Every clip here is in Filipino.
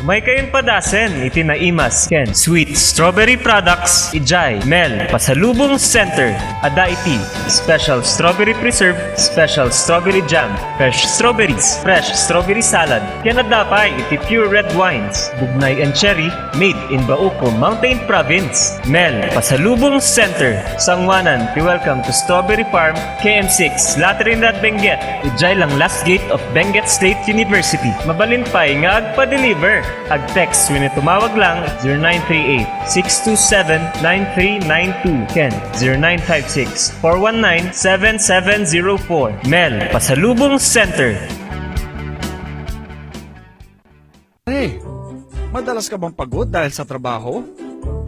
May kayon padasen, iti na imas, ken sweet strawberry products, ijay, Mel, Pasalubong Center, ada iti, special strawberry preserve, special strawberry jam, fresh strawberries, fresh strawberry salad, ken adapay iti pure red wines, bugnay and cherry, made in Bauco Mountain Province. Mel, Pasalubong Center, Sangwanan, welcome to Strawberry Farm, KM6, Laterinad, Benguet, ijay lang last gate of Benguet State University. Mabalin pa'y nga agpa-deliver. Ag-text when tumawag lang 0938-627-9392. Ken 0956-419-7704. Mel, Pasalubong Center. Hey, madalas ka bang pagod dahil sa trabaho?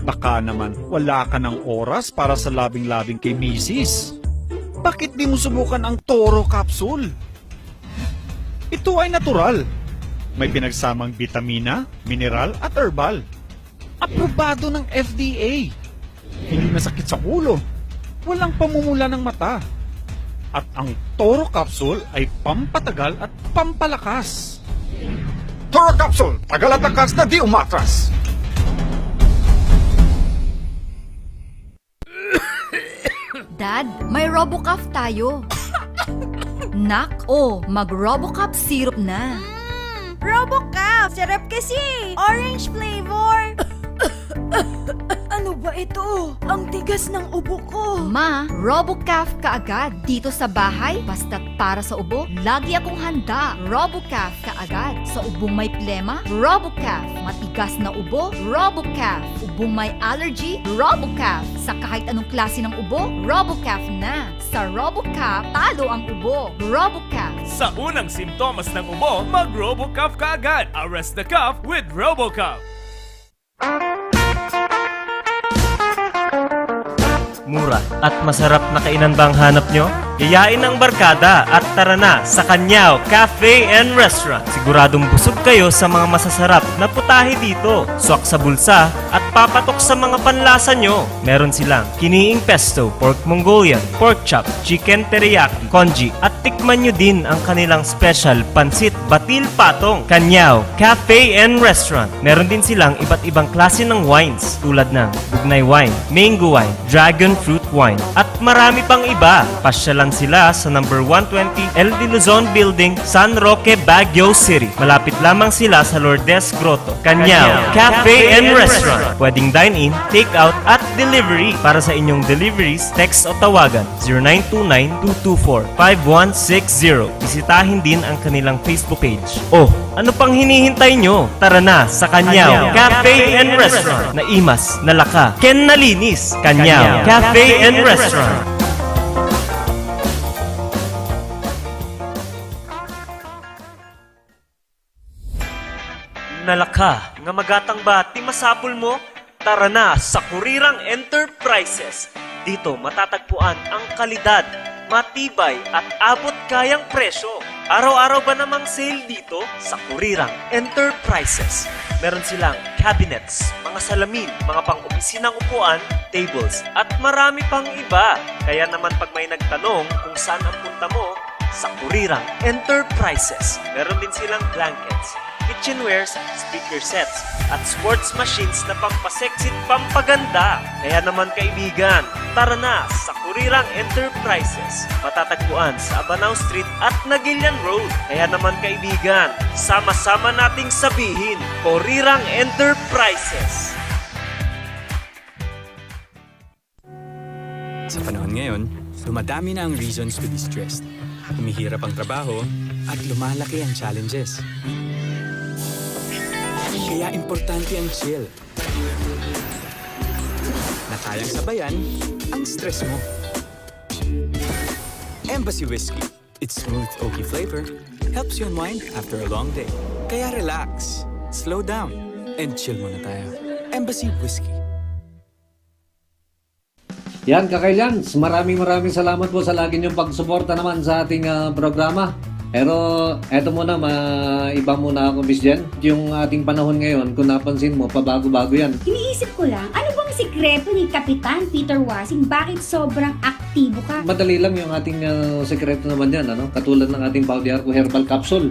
Baka naman wala ka ng oras para sa labing-labing kay Mrs. Bakit di mo subukan ang Toro Capsule? Ito ay natural. May pinagsamang bitamina, mineral at herbal. Aprobado ng FDA. Hindi masakit sa ulo. Walang pamumula ng mata. At ang Toro Capsule ay pampatagal at pampalakas. Toro Capsule, tagal at lakas na di umatras. Dad, may RoboCuff tayo. Nak, mag-RoboCuff syrup na. RoboCuff! Sarap kasi! Orange flavor! Ano ba ito? Ang tigas ng ubo ko! Ma, RoboCuff kaagad. Dito sa bahay, basta't para sa ubo, lagi akong handa. RoboCuff kaagad. Sa ubong may plema, RoboCuff. Matigas na ubo, RoboCuff. Ubong may allergy, RoboCuff. Sa kahit anong klase ng ubo, RoboCuff na. Sa RoboCuff, talo ang ubo. RoboCuff. Sa unang simptomas ng ubo, mag-RoboCuff ka agad. Arrest the cough with RoboCuff. Mura at masarap na kainan ba ang hanap nyo? Yayain ang barkada at tara na sa Kanyao Cafe and Restaurant. Siguradong busog kayo sa mga masasarap na putahe dito. Swak sa bulsa at papatok sa mga panlasa nyo. Meron silang kiniing pesto, pork Mongolian, pork chop, chicken teriyaki, congee at tikman nyo din ang kanilang special pansit batil patong. Kanyao Cafe and Restaurant. Meron din silang iba't ibang klase ng wines tulad ng bugnay wine, mango wine, dragon fruit wine at marami pang iba. Pasyalan sila sa number 120 El de Luzon Building, San Roque, Baguio City. Malapit lamang sila sa Lourdes Grotto. Kanyao Cafe and Restaurant. Pwedeng dine-in, take-out at delivery. Para sa inyong deliveries, text o tawagan 0929-224-5160. Bisitahin din ang kanilang Facebook page. Ano pang hinihintay nyo? Tara na sa Kanyao Cafe and Restaurant. Naimas, nalaka, ken nalinis. Kanyao Cafe and Restaurant. Nalaka, nga magatang ba ti masapul mo? Tara na sa Kurirang Enterprises. Dito matatagpuan ang kalidad, matibay at abot kayang presyo. Araw-araw ba namang sale dito sa Kurirang Enterprises? Meron silang cabinets, mga salamin, mga pang-opisinang upuan, tables, at marami pang iba. Kaya naman pag may nagtanong kung saan ang punta mo, sa Kurirang Enterprises. Meron din silang blankets, kitchenwares, speaker sets, at sports machines na pampaseksit pampaganda. Kaya naman kaibigan, tara na sa Kurirang Enterprises. Matatagpuan sa Abanao Street at Nagilian Road. Kaya naman kaibigan, sama-sama nating sabihin, Kurirang Enterprises. Sa panahon ngayon, dumadami na ang reasons to be stressed. Humihirap ang trabaho at lumalaki ang challenges. Kaya importante ang chill. Na kayang sabayan ang stress mo. Embassy Whiskey. Its smooth, oaky flavor helps you unwind after a long day. Kaya relax, slow down, and chill muna tayo. Embassy Whiskey. Yan, Kakailans, maraming salamat po sa lagi niyong pagsuporta naman sa ating programa. Pero eto muna, iba muna ako, Miss Jen. Yung ating panahon ngayon, kung napansin mo, pabago-bago yan. Iniisip ko lang, ano bang sikreto ni Kapitan Peter Wasing? Bakit sobrang aktibo ka? Madali lang yung ating sekreto naman yan, ano? Katulad ng ating Pau de Arco Herbal Capsule.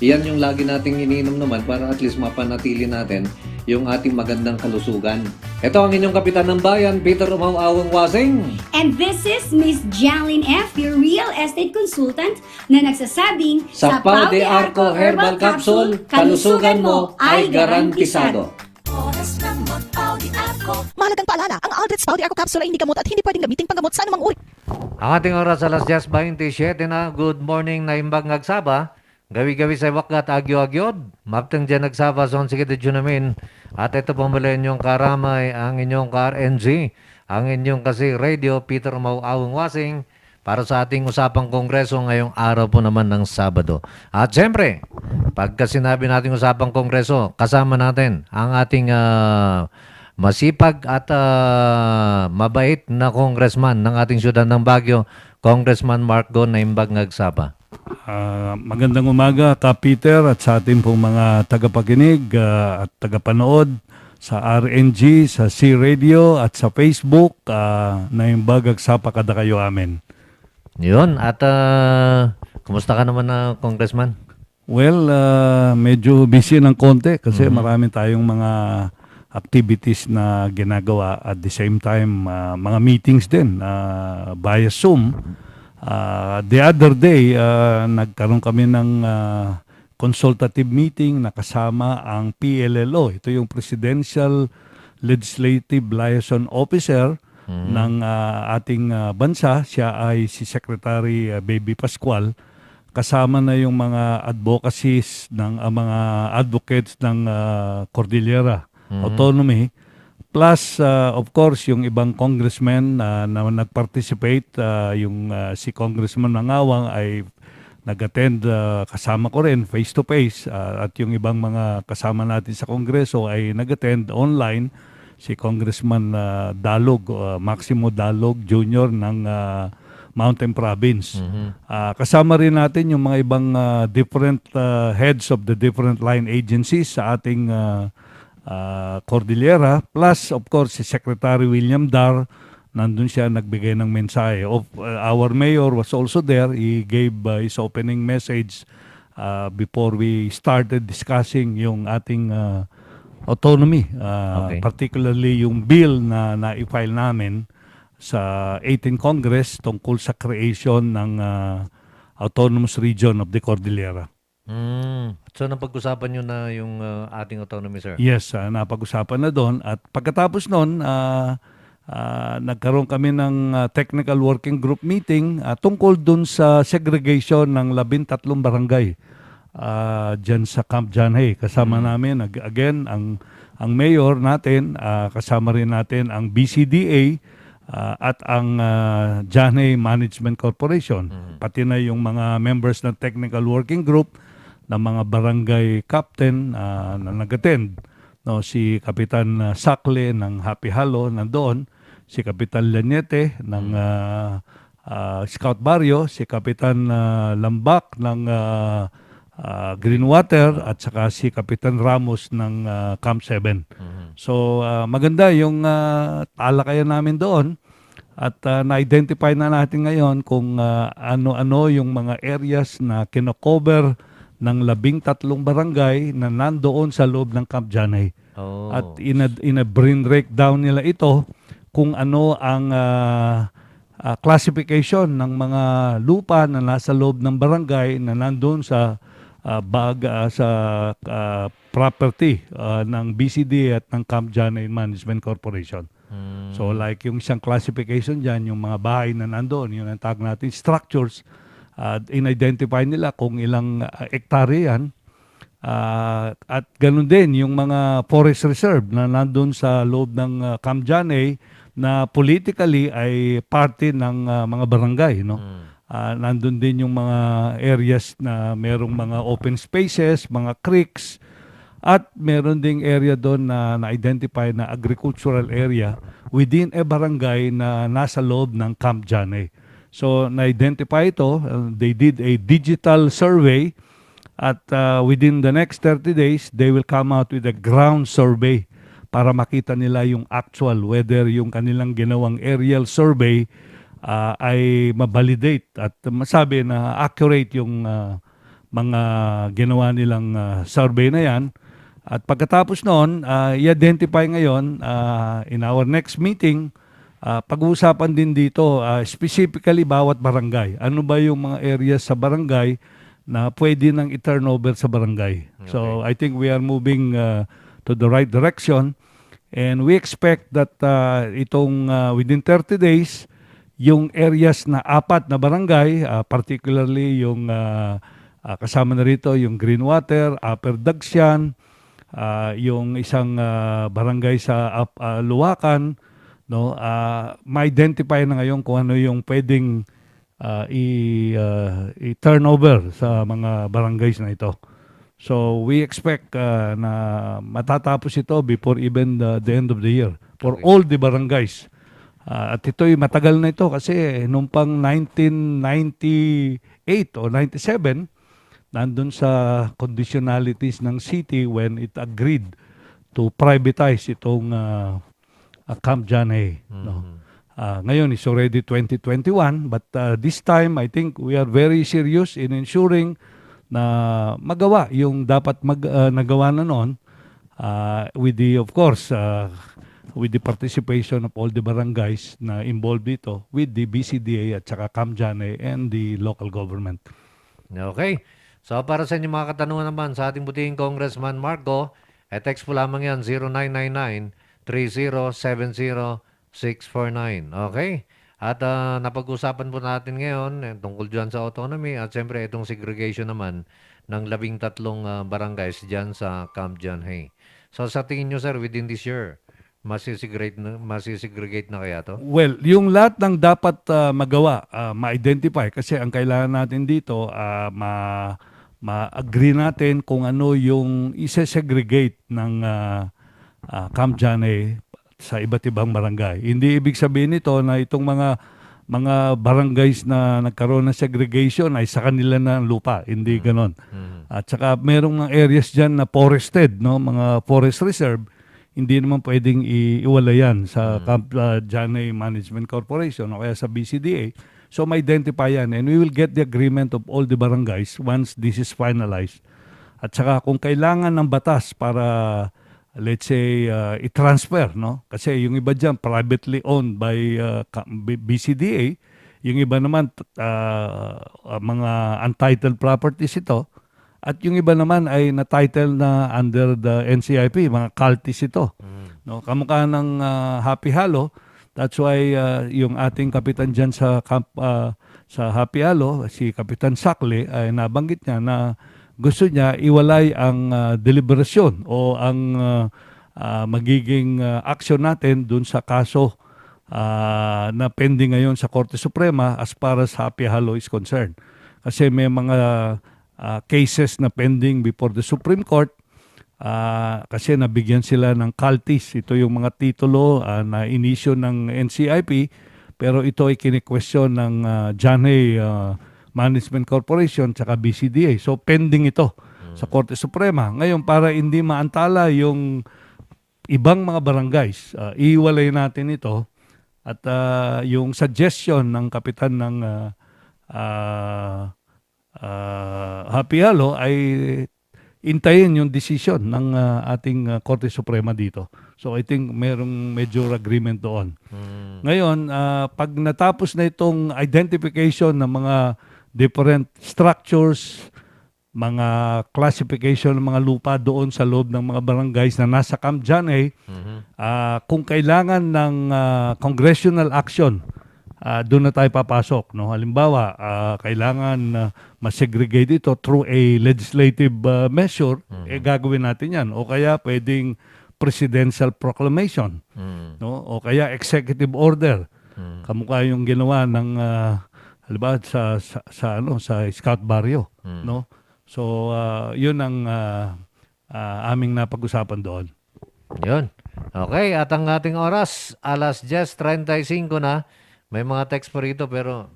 Yan yung lagi nating iniinom naman para at least mapanatili natin yung ating magandang kalusugan. Ito ang inyong kapitan ng bayan, Peter Umau-Awang Wasing. And this is Miss Janlyn F., your real estate consultant, na nagsasabing, Sa Pau de Arco Herbal Capsule, kalusugan mo ay garantisado. Mahalagang paalala, ang Aldrich Pau de Arco Capsule ay hindi gamot at hindi pwedeng gamitin panggamot sa anumang uri. Ang ating oras alas 10:27 na. Good morning na imbang nagsaba. Gawi-gawi sa wakat agyo-agyod. Maptang dyan nagsaba sa sige de namin. At ito po mula inyong karamay, ang inyong ka-RNG, ang inyong kasi radio, Peter Umau-Awang Wasing, para sa ating usapang kongreso ngayong araw po naman ng Sabado. At siyempre, pagka sinabi natin usapang kongreso, kasama natin ang ating masipag at mabait na congressman ng ating syudad ng Baguio, Congressman Mark Go na imbag nagsaba. Magandang umaga, Ka Peter, at sa ating pong mga tagapakinig at tagapanood sa RNG, sa C-Radio at sa Facebook na imbag nagsapa kada kayo amin. Yun, at kumusta ka naman na Congressman? Well, medyo busy ng konti kasi marami tayong mga activities na ginagawa at the same time mga meetings din via Zoom. The other day, nagkaroon kami ng consultative meeting na kasama ang PLLO. Ito yung Presidential Legislative Liaison Officer ng ating bansa. Siya ay si Secretary Baby Pascual. Kasama na yung mga advocacies ng mga advocates ng Cordillera Autonomy. Plus, of course, yung ibang congressmen na nag-participate, yung si Congressman Mangawang ay nag-attend kasama ko rin face-to-face at yung ibang mga kasama natin sa Kongreso ay nag-attend online. Si Congressman Dalog, Maximo Dalog Jr. ng Mountain Province. Kasama rin natin yung mga ibang different heads of the different line agencies sa ating Cordillera, plus of course si Secretary William Dar, nandun siya nagbigay ng mensahe. Our mayor was also there. He gave his opening message before we started discussing yung ating autonomy, particularly yung bill na na-file namin sa 18th Congress tungkol sa creation ng autonomous region of the Cordillera. So napag-usapan nyo na yung ating autonomy, sir? Yes, napag-usapan na doon. At pagkatapos noon, nagkaroon kami ng technical working group meeting tungkol doon sa segregation ng 13 barangay dyan sa Camp Janhay. Kasama namin, again, ang mayor natin, kasama rin natin ang BCDA at ang Janhay Management Corporation. Pati na yung mga members ng technical working group ng mga barangay captain na nag-attend. No, si Kapitan Sakle ng Happy Halo nandoon, si Kapitan Lanyete ng Scout Barrio, si Kapitan Lambak ng Greenwater at saka si Kapitan Ramos ng Camp 7. So maganda yung talakayan namin doon at na-identify na natin ngayon kung ano-ano yung mga areas na kino-cover ng 13 barangay na nandoon sa loob ng Camp Janay. At in a brain breakdown nila ito kung ano ang classification ng mga lupa na nasa loob ng barangay na nandoon sa property ng BCD at ng Camp Janay Management Corporation. So like yung isang classification dyan, yung mga bahay na nandoon, yung tawag natin structures, in-identify nila kung ilang hektarya yan. At ganun din yung mga forest reserve na nandun sa loob ng Camp Janay na politically ay parte ng mga barangay. No? Nandun din yung mga areas na merong mga open spaces, mga creeks, at meron ding area doon na na-identify na agricultural area within a barangay na nasa loob ng Camp Janay. So na-identify ito, they did a digital survey at within the next 30 days, they will come out with a ground survey para makita nila yung actual, whether yung kanilang ginawang aerial survey ay mabalidate at masabi na accurate yung mga ginawa nilang survey na yan. At pagkatapos noon, i-identify ngayon in our next meeting, pag-uusapan din dito specifically bawat barangay. Ano ba yung mga areas sa barangay na pwede nang i-turnover sa barangay. Okay. So I think we are moving to the right direction and we expect that itong within 30 days, yung areas na 4 na barangay, particularly yung kasama na rito yung Greenwater, Upper Dagsyan, yung isang barangay sa Luwakan, no, ma-identify na ngayon kung ano yung pwedeng i-turnover sa mga barangays na ito. So we expect na matatapos ito before even the end of the year for all the barangays. At ito'y matagal na ito kasi nung pang 1998 o 97, nandun sa conditionalities ng city when it agreed to privatize itong Camp John A. No? Ngayon, it's already 2021, but this time, I think we are very serious in ensuring na magawa yung dapat nagawa na noon with the, of course, with the participation of all the barangays na involved dito with the BCDA at saka Camp John A and the local government. Okay. So para sa inyong mga katanungan naman sa ating butihing Congressman Marco, text po lamang yan 0999-3070-649. Okay? At napag-usapan po natin ngayon tungkol dyan sa autonomy at siyempre itong segregation naman ng 13 barangays dyan sa Camp John Hay. So sa tingin nyo sir, within this year, masisegregate na kaya to? Well, yung lahat ng dapat magawa, ma-identify kasi ang kailangan natin dito, ma-agree natin kung ano yung isa-segregate ng Camp John A sa iba't ibang barangay. Hindi ibig sabihin nito na itong mga barangays na nagkaroon ng segregation ay sa kanila na ang lupa. Hindi ganon. At saka merong mga areas dyan na forested, no? Mga forest reserve, hindi naman pwedeng iwala yan sa Camp John A Management Corporation o kaya sa BCDA. So ma-identify yan and we will get the agreement of all the barangays once this is finalized. At saka kung kailangan ng batas para let's say i-transfer, no? Kasi yung iba dyan privately owned by BCDA, yung iba naman mga untitled properties ito, at yung iba naman ay na-title na under the NCIP, mga cultists ito. No? Kamukha ng Happy Halo, that's why yung ating kapitan dyan sa Happy Halo, si Kapitan Sakle, ay nabanggit niya na gusto niya iwalay ang deliberasyon o ang magiging action natin dun sa kaso na pending ngayon sa Korte Suprema as far as Happy Halo is concerned. Kasi may mga cases na pending before the Supreme Court kasi nabigyan sila ng cultists. Ito yung mga titulo na inisyo ng NCIP pero ito ay kine-question ng John A Management Corporation tsaka BCDA. So pending ito sa Korte Suprema. Ngayon para hindi maantala yung ibang mga barangays, iiwalay natin ito at yung suggestion ng kapitan ng Happy Halo ay intayin yung decision ng ating Korte Suprema dito. So I think merong major agreement doon. Ngayon, pag natapos na itong identification ng mga different structures, mga classification ng mga lupa doon sa loob ng mga barangays na nasa Camp John A, kung kailangan ng congressional action, doon na tayo papasok. No? Halimbawa, kailangan masegregate ito through a legislative measure, gagawin natin yan. O kaya pwedeng presidential proclamation, no? O kaya executive order. Kamukha yung ginawa ng halimbawa sa Scout Barrio, no? So yun ang aming napag-usapan doon. Yun. Okay, at ang ating oras alas 10:35 na. May mga text po rito pero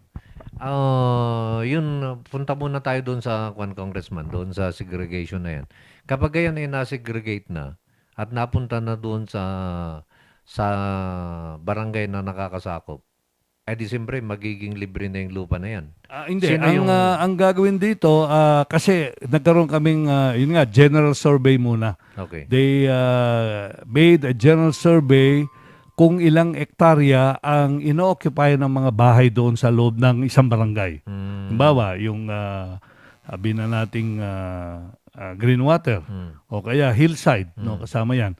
Yun, punta muna tayo doon sa Congressman, doon sa segregation na yan. Kapag yan ay na-segregate na at napunta na doon sa barangay na nakakasakop, di siyempre magiging libre na yung lupa na yan. Hindi, Sino ang, yung- ang gagawin dito, kasi nagkaroon kaming, yun nga, general survey muna. Okay. They made a general survey kung ilang ektarya ang ino-occupy ng mga bahay doon sa loob ng isang barangay. Halimbawa, yung sabi na nating Greenwater o kaya Hillside, no, kasama yan.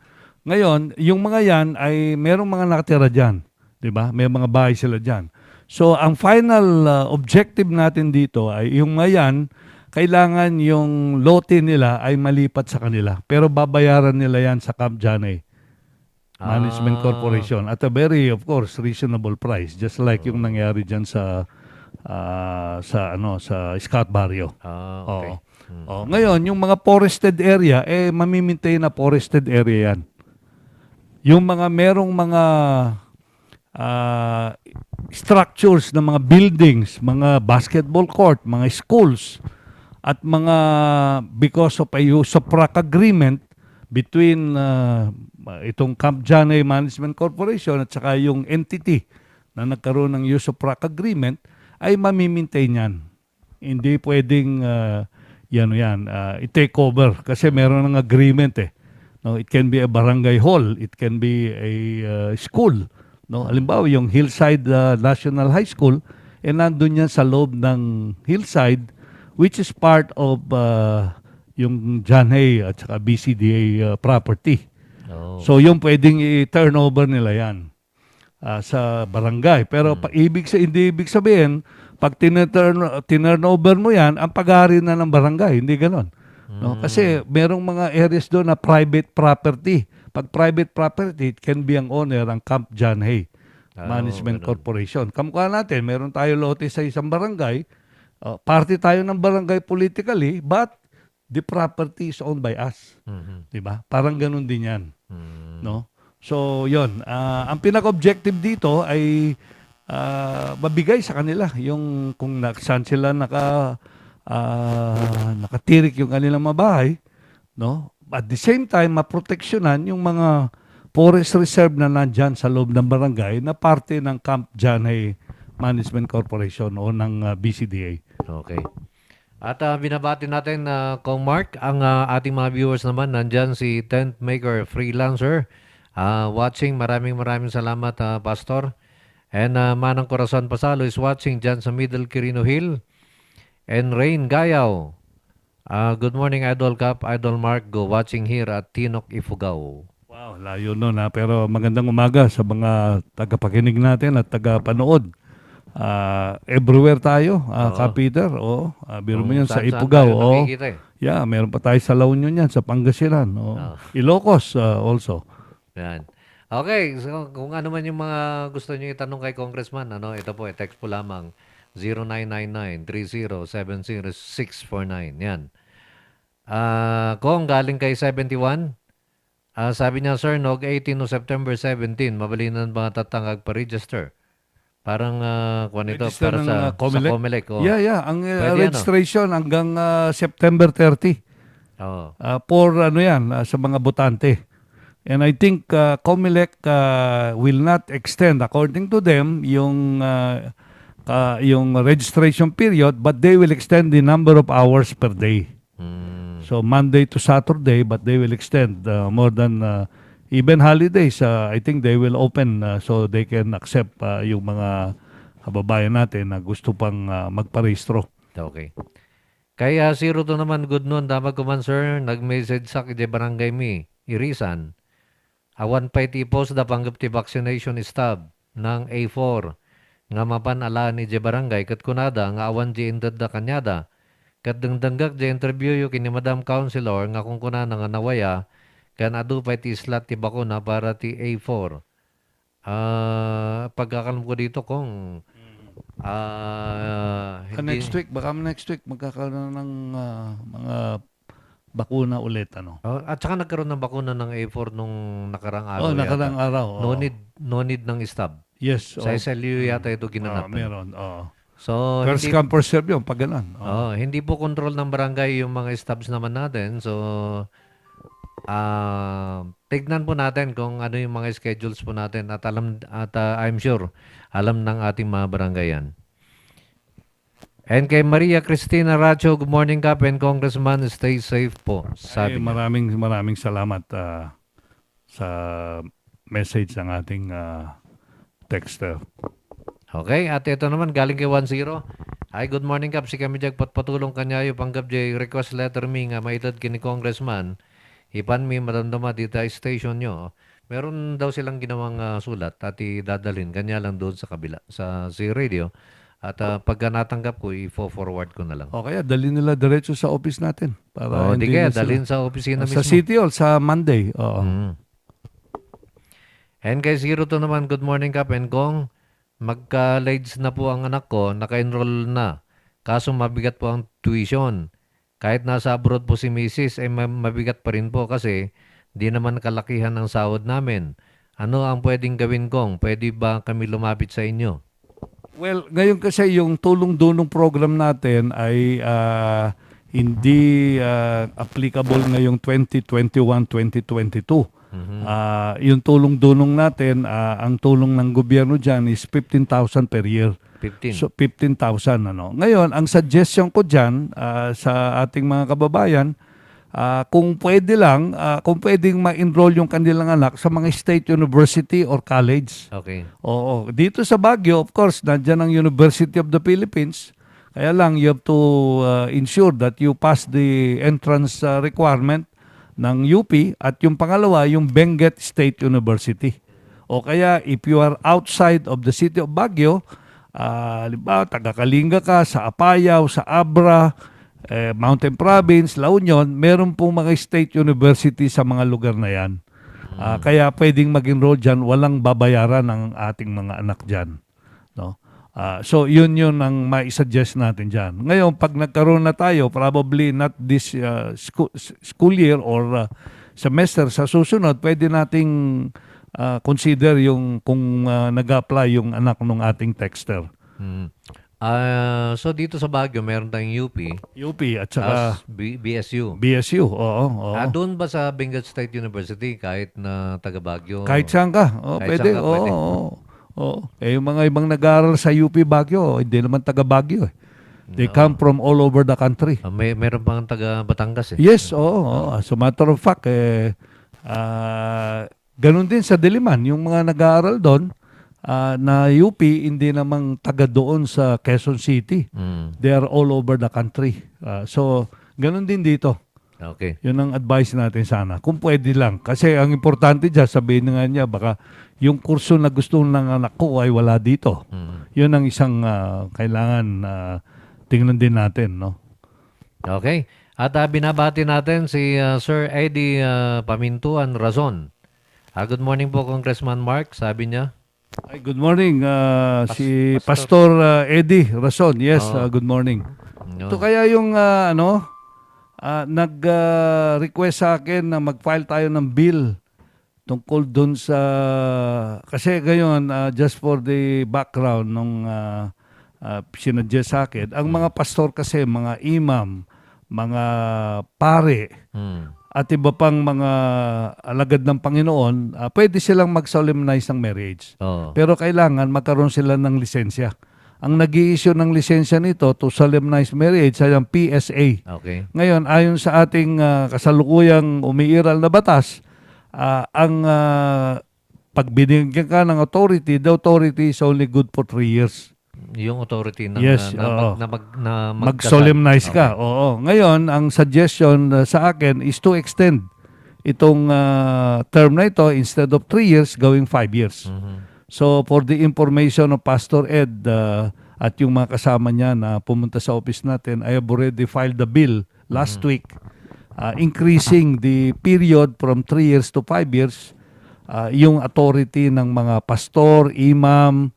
Ngayon, yung mga yan ay merong mga nakatira dyan. 'Di ba? May mga bahay sila dyan. So, ang final objective natin dito ay yung mga yan, kailangan yung lote nila ay malipat sa kanila. Pero babayaran nila yan sa Camp Janay Management Corporation at a very, of course, reasonable price. Just like yung nangyari dyan sa Scott Barrio. Okay. Ngayon, yung mga forested area, mamimaintain na forested area yan. Yung mga merong mga structures ng mga buildings, mga basketball court, mga schools, at mga because of a USOPRAC agreement between itong Camp Janay Management Corporation at saka yung entity na nagkaroon ng USOPRAC agreement, ay mamimaintain yan. Hindi pwedeng i-take over kasi meron ng agreement eh. No, it can be a barangay hall, it can be a school. No, halimbawa yung Hillside National High School, nandun yan sa loob ng Hillside, which is part of yung Janay at saka BCDA property. Oh. So yung pwedeng i-turn over nila yan sa barangay. Pero hindi ibig sabihin, pag tinurn over mo yan, ang pag-aari na ng barangay. Hindi ganon. No? Kasi merong mga areas doon na private property. Pag private property, it can be ang owner, ang Camp Janay Management Corporation. Kamukha natin, meron tayo lote sa isang barangay. Party tayo ng barangay politically, but the property is owned by us. Diba? Parang ganun din yan. No? So, yon. Ang pinaka-objective dito ay mabigay sa kanila yung kung saan sila nakatirik yung kanilang mabahay, no? At the same time, maproteksyonan yung mga forest reserve na nandyan sa loob ng barangay na parte ng Camp Janay Management Corporation o ng BCDA. Okay. At binabati natin Kong Mark, ang ating mga viewers naman, nandyan si Tent Maker Freelancer. Watching, maraming salamat Pastor. And Manang Corazon Pasalo is watching dyan sa Middle Quirino Hill. And Rain Gayaw. Good morning Idol Cap, Idol Mark, go watching here at Tinok Ifugao. Wow, layo nun ha. Pero magandang umaga sa mga tagapakinig natin at tagapanood. Everywhere tayo, Peter. Biro mo yan sa Ifugao. Yeah, meron pa tayo sa La Union yan, sa Pangasinan. Ilocos also. Yan. Okay, so kung ano man yung mga gusto niyo itanong kay Congressman, ito po, text po lamang 0999-3070-649. Yan. Kung galing kay 71, sabi niya, Sir, Nog 18 no September 17, mabalinan ba tatangag pa-register? Parang kung ito, Register para ng, sa Comelec? Comelec. Yeah. Ang Pwede, registration hanggang September 30. For sa mga botante. And I think Comelec will not extend, according to them, yung registration period, but they will extend the number of hours per day. So Monday to Saturday, but they will extend more than even holidays. I think they will open so they can accept yung mga kababayan natin na gusto pang magparehistro. Okay. Kaya zero to naman, good noon, damag ko man, sir, nag-message sa kide barangay mi, irisan. Awan pa itipos da panggap ti vaccination stab ng A4 nga mapan ala ni je barangay kat kunada nga awan je indad da kanyada kat dengdenggak je interview yu kini Madam Councilor nga kung kunana nga nawaya kan adu pa ti slot ti bakuna para ti A4. Pagkakalam ko dito kung Next week, baka next week magkakaroon ng mga bakuna ulit. At saka nagkaroon ng bakuna ng A4 nung nakarang araw. Nakarang araw. No need ng stab. Yes. Sa SLU yata ito ginanap. Meron. So, First hindi, come, first serve yun, pag ganun. hindi po control ng barangay yung mga stabs naman natin. So, tignan po natin kung ano yung mga schedules po natin at I'm sure alam ng ating mga barangay yan. And kay Maria Cristina Racho, good morning Kap and Congressman, stay safe po. Sabi niya. Maraming salamat sa message ng ating texter. Okay, at ito naman galing kay 1-0. Hi, good morning Kap. Si kami jag patulong kanyayo panggap jay request letter mi nga maitad kini Congressman. Ipan mi madamdama dito ay station nyo. Meron daw silang ginawang sulat at idadalhin kanya lang doon sa kabila sa radio. At pagka natanggap ko, i-forward ko na lang. O kaya, dalhin nila diretso sa office natin. Para Di hindi kaya, na sila- dalhin sa opisina Sa mismo. City Hall, sa Monday. Oo. And kay Zero to naman, good morning Kap and Kong. Magka-lades na po ang anak ko, naka-enroll na. Kaso mabigat po ang tuition. Kahit nasa abroad po si Mrs. ay mabigat pa rin po kasi di naman kalakihan ang sahod namin. Ano ang pwedeng gawin Kong? Pwede ba kami lumapit sa inyo? Well, ngayon kasi yung tulong-dunong program natin ay hindi applicable ngayong 2021-2022. Yung tulong-dunong natin, ang tulong ng gobyerno dyan is 15,000 per year. 15. So 15,000 ano. Ngayon, ang suggestion ko diyan sa ating mga kababayan, kung pwede lang, kung pwedeng ma-enroll yung kanilang anak sa mga state university or college. Okay. Oo, dito sa Baguio, of course, nandiyan ang University of the Philippines. Kaya lang you have to ensure that you pass the entrance requirement ng UP at yung pangalawa, yung Benguet State University. O kaya if you are outside of the city of Baguio, halimbawa, taga-Kalinga ka, sa Apayao, sa Abra, Mountain Province, La Union, meron pong mga state university sa mga lugar na yan. Kaya pwedeng mag-enroll dyan, walang babayaran ng ating mga anak dyan. No? So yun ang maisuggest natin dyan. Ngayon, pag nagkaroon na tayo, probably not this school year or semester, sa susunod, pwede nating consider yung kung nag-apply yung anak ng ating texter. So dito sa Baguio, meron tayong UP. UP at saka BSU. BSU, oo. Doon ba sa Benguet State University, kahit na taga Baguio? Kahit saan ka. Kahit Pwede. saan ka, pwede. Yung mga ibang nag-aaral sa UP Baguio, hindi naman taga Baguio. They come from all over the country. Meron pang taga Batangas eh. Yes, oo. As a matter of fact, ganun din sa Diliman. Yung mga nag-aaral doon, na UP, hindi namang taga doon sa Quezon City. They are all over the country. So, ganun din dito. Okay. Yun ang advice natin sana. Kung pwede lang. Kasi ang importante dyan, sabihin nga niya, baka yung kurso na gusto ng anak ko ay wala dito. Yun ang isang kailangan tingnan din natin. No? Okay. At binabati natin si Sir Eddie Pamintuan Razon. Good morning po, Congressman Mark. Sabi niya. Ay, good morning. Si Pastor Eddie Rason. Yes, good morning. Ito kaya yung nag-request sa akin na mag-file tayo ng bill tungkol dun sa... Kasi ngayon, just for the background nung sinuggest sa akin, ang mga pastor kasi, mga imam, mga pare, at iba pang mga alagad ng Panginoon, pwede silang mag-solemnize ng marriage. Pero kailangan magkaroon sila ng lisensya. Ang nag-i-issue ng lisensya nito to solemnize marriage ay ang PSA. Okay. Ngayon, ayon sa ating kasalukuyang umiiral na batas, ang pag binigyan ka ng authority, the authority is only good for 3 years. Yung authority ng Yes, mag-solemnize ka. Okay. Oo. Ngayon, ang suggestion sa akin is to extend itong term na ito, instead of 3 years, going 5 years. So, for the information of Pastor Ed at yung mga kasama niya na pumunta sa office natin, I have already filed the bill last week, increasing the period from 3 years to 5 years, yung authority ng mga pastor, imam,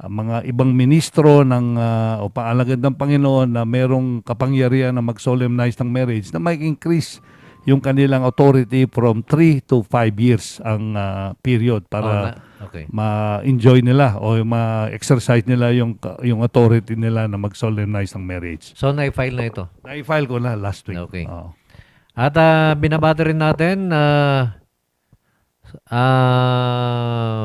mga ibang ministro ng o paalagad ng Panginoon na merong kapangyarihan na mag-solemnize ng marriage, na may increase yung kanilang authority from 3 to 5 years ang period para Okay. ma-enjoy nila o ma-exercise nila yung authority nila na mag-solemnize ng marriage. So, na-file na ito. Na-file ko na last week. Okay. Oo. At binabati rin natin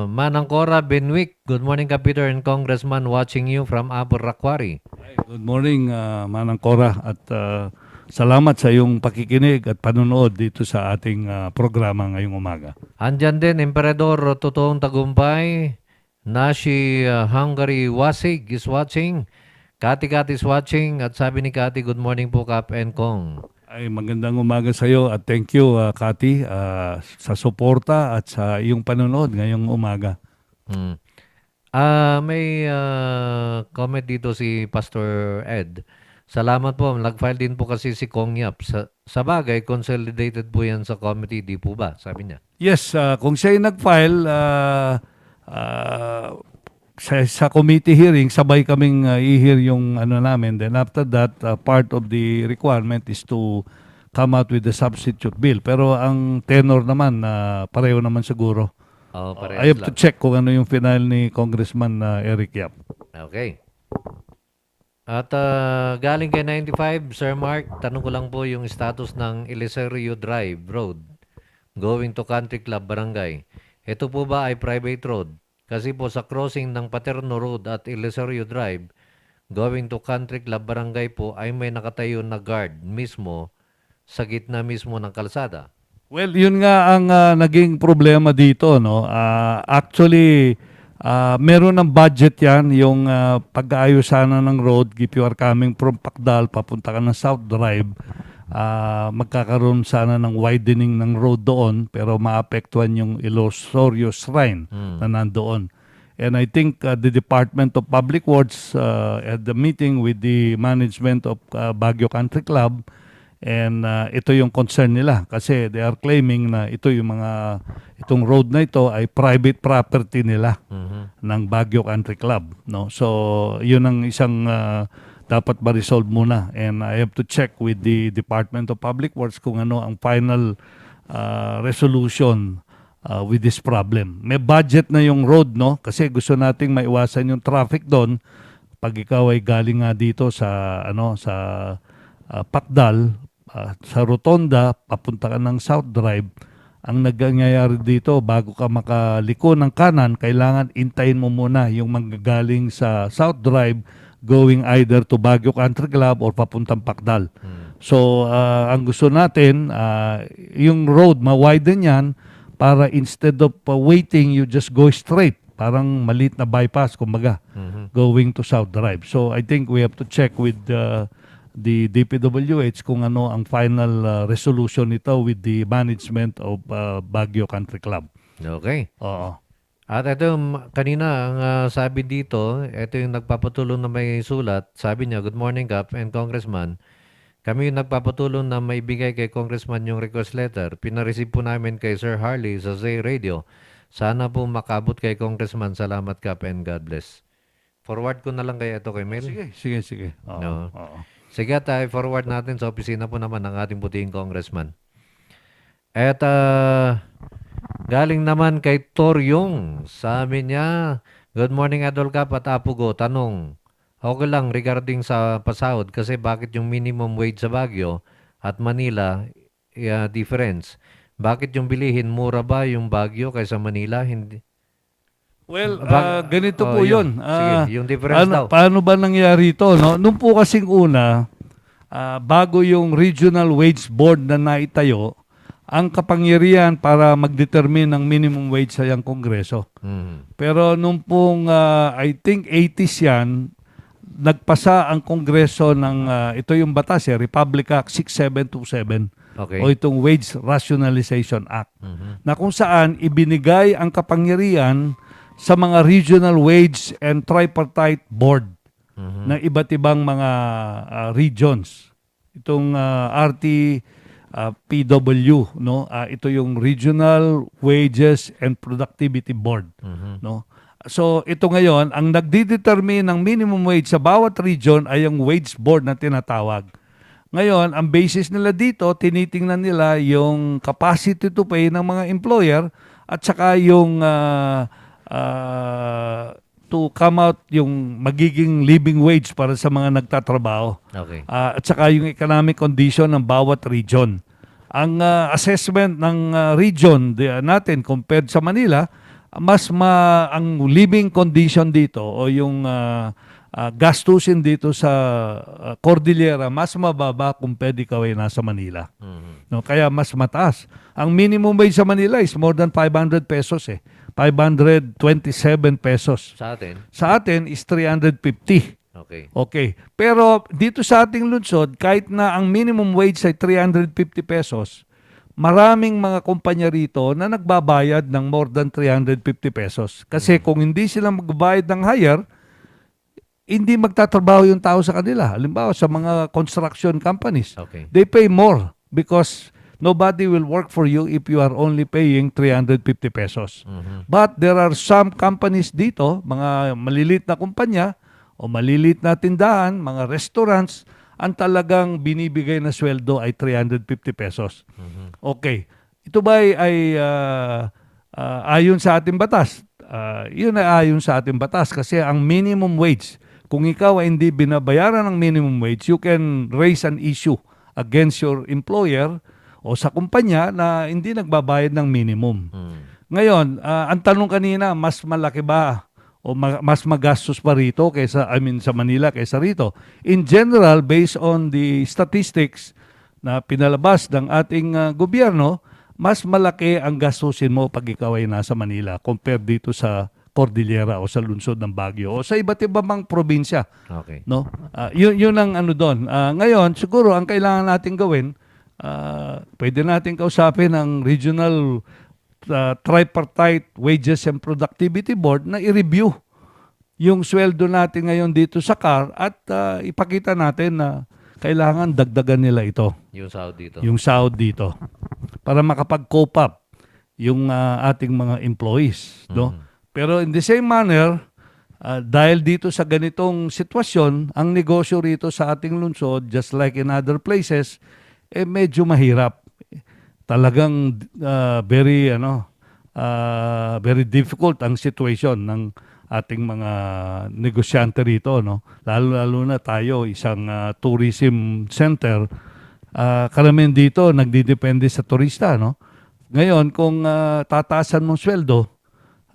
Manang Cora Benwick. Good morning, Peter and Congressman, watching you from Abu Rakwari. Good morning, Manang Cora, at salamat sa iyong pakikinig at panonood dito sa ating programa ngayong umaga. Andyan din, Emperador Totoong Tagumpay. Nashi Hungary Wasig is watching. Kati is watching. At sabi ni Kati, good morning po, Kap and Kong. Ay, magandang umaga sa iyo at thank you, Kati, sa suporta at sa iyong panonood ngayong umaga. May comment dito si Pastor Ed. Salamat po. Nag-file din po kasi si Kong Yap. Sa bagay, consolidated po yan sa committee, di po ba? Sabi niya. Yes, kung siya nag-file, sa committee hearing, sabay kaming i-hear yung ano namin. Then after that, part of the requirement is to come out with the substitute bill. Pero ang tenor naman, pareho naman siguro. I have to check kung ano yung final ni Congressman Eric Yap. Okay. At galing kay 95, Sir Mark, tanong ko lang po yung status ng Eliserio Drive Road going to Country Club Barangay. Ito po ba ay private road? Kasi po sa crossing ng Paterno Road at Eliserio Drive going to Country Club Barangay po ay may nakatayo na guard mismo sa gitna mismo ng kalsada. Well, yun nga ang naging problema dito, no. Actually, meron ng budget yan, yung pag-aayos sana ng road, if you are coming from Pacdal, papunta ka ng South Drive, magkakaroon sana ng widening ng road doon, pero maapektuhan yung Ilosorio Shrine na nandoon. And I think the Department of Public Works at the meeting with the management of Baguio Country Club, and ito yung concern nila kasi they are claiming na itong road na ito ay private property nila ng Baguio Country Club, no. So yun ang isang dapat ma-resolve muna, and I have to check with the Department of Public Works kung ano ang final resolution with this problem. May budget na yung road, no, kasi gusto nating maiwasan yung traffic doon pag ikaw ay galing nga dito sa Pacdal, sa Rotonda, papunta ka ng South Drive. Ang nangyayari dito, bago ka makaliko ng kanan, kailangan intayin mo muna yung manggagaling sa South Drive going either to Baguio Country Club or papuntang Pacdal. So, ang gusto natin, yung road, ma-widen yan para instead of waiting, you just go straight. Parang maliit na bypass, kumbaga, going to South Drive. So, I think we have to check with the DPWH kung ano ang final resolution nito with the management of Baguio Country Club. Okay. Oo. At ito, kanina, ang sabi dito, ito yung nagpapatulong na may sulat. Sabi niya, good morning, Kap and Congressman. Kami yung nagpapatulong na maibigay kay Congressman yung request letter. Pinareceive po namin kay Sir Harley sa Zay Radio. Sana po makabot kay Congressman. Salamat, Kap, and God bless. Forward ko na lang kay ito kay Mel. Sige. Oo. No. Sige, tayo forward natin sa opisina po naman ng ating puting Congressman. At galing naman kay Toryong. Sabi niya, good morning, Adol Kap at Apugo. Tanong, okay lang regarding sa pasahod kasi bakit yung minimum wage sa Baguio at Manila difference? Bakit yung bilihin mura ba yung Baguio kaysa Manila? Hindi. Well, ganito po yun. Sige, yung difference daw. Paano ba nangyari ito? No? Nung po kasing una, bago yung Regional Wage Board na naitayo, ang kapangyarihan para mag-determine ng minimum wage sa yung Kongreso. Pero nung pong, I think 80s yan, nagpasa ang Kongreso ng, ito yung batas, Republic Act 6727. Okay. O itong Wage Rationalization Act. Na kung saan ibinigay ang kapangyarihan sa mga regional wage and tripartite board ng iba't ibang mga regions. Itong RTPW, no? Ito yung Regional Wages and Productivity Board, no? So ito ngayon, ang nagdidetermine ng minimum wage sa bawat region ay yung wage board na tinatawag. Ngayon, ang basis nila dito, tinitingnan nila yung capacity to pay ng mga employer at saka yung to come out yung magiging living wage para sa mga nagtatrabaho. Okay. At saka yung economic condition ng bawat region. Ang assessment ng region natin compared sa Manila, ang living condition dito o yung gastusin dito sa Cordillera mas mababa compared ikaw ay nasa Manila. No, kaya mas mataas. Ang minimum wage sa Manila is more than 500 pesos eh. 527 pesos. Sa atin? Sa atin is 350. Okay. Okay. Pero dito sa ating lungsod, kahit na ang minimum wage ay 350 pesos, maraming mga kumpanya rito na nagbabayad ng more than 350 pesos. Kasi kung hindi sila magbabayad ng higher, hindi magtatrabaho yung tao sa kanila. Halimbawa, sa mga construction companies, Okay. they pay more because nobody will work for you if you are only paying 350 pesos. But there are some companies dito, mga malilit na kumpanya o malilit na tindahan, mga restaurants, ang talagang binibigay na sweldo ay 350 pesos. Okay. Ito ba ay ayon sa ating batas? Yun ay ayon sa ating batas kasi ang minimum wage, kung ikaw ay hindi binabayaran ng minimum wage, you can raise an issue against your employer o sa kumpanya na hindi nagbabayad ng minimum. Ngayon, ang tanong kanina, mas malaki ba o mas magastos pa rito kaysa sa Manila kaysa rito? In general, based on the statistics na pinalabas ng ating gobyerno, mas malaki ang gastusin mo pag ikaw ay nasa Manila compared dito sa Cordillera o sa lungsod ng Baguio o sa iba't ibang probinsya. Okay. No? Yun ang ano doon. Ngayon, siguro ang kailangan natin gawin, pwede natin kausapin ang Regional Tripartite Wages and Productivity Board na i-review yung sweldo natin ngayon dito sa CAR at ipakita natin na kailangan dagdagan nila ito. Yung sahod dito. Yung sahod dito. Para makapag-cope up yung ating mga employees. No? Pero in the same manner, dahil dito sa ganitong sitwasyon, ang negosyo rito sa ating lungsod, just like in other places, medyo mahirap. Talagang very difficult ang situation ng ating mga negosyante rito, no? Lalo na tayo isang tourism center. Karamihan dito nagdidepende sa turista, no? Ngayon, kung tataasan mong sweldo,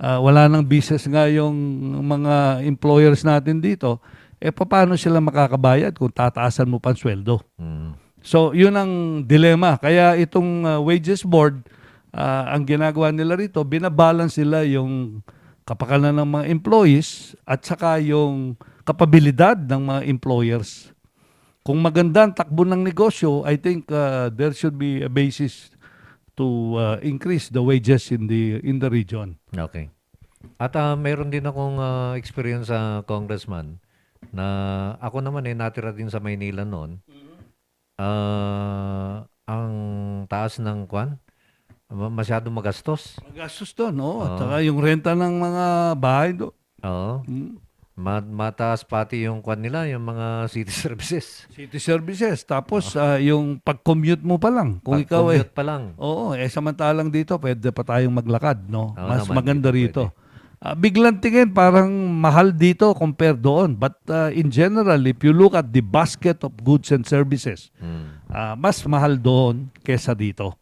wala nang business nga yung mga employers natin dito, paano sila makakabayad kung tataasan mo pa ang sweldo? So, yun ang dilema. Kaya itong wages board, ang ginagawa nila rito, binabalance nila yung kapakanan ng mga employees at saka yung kapabilidad ng mga employers. Kung maganda ang takbo ng negosyo, I think there should be a basis to increase the wages in the region. Okay. At meron din akong experience sa congressman na ako naman natira din sa Maynila noon. Ang taas ng masyadong magastos. Magastos doon, no? At saka yung renta ng mga bahay doon. Oo. Mataas pati yung nila, yung mga city services. City services. Tapos yung pag-commute mo pa lang. Kung ikaw Pag-commute pa lang. Oo, samantalang dito pwede pa tayong maglakad, no? Oo Mas naman, maganda dito rito. Biglang tingin parang mahal dito compared doon. But in general, if you look at the basket of goods and services, mas mahal doon kesa dito.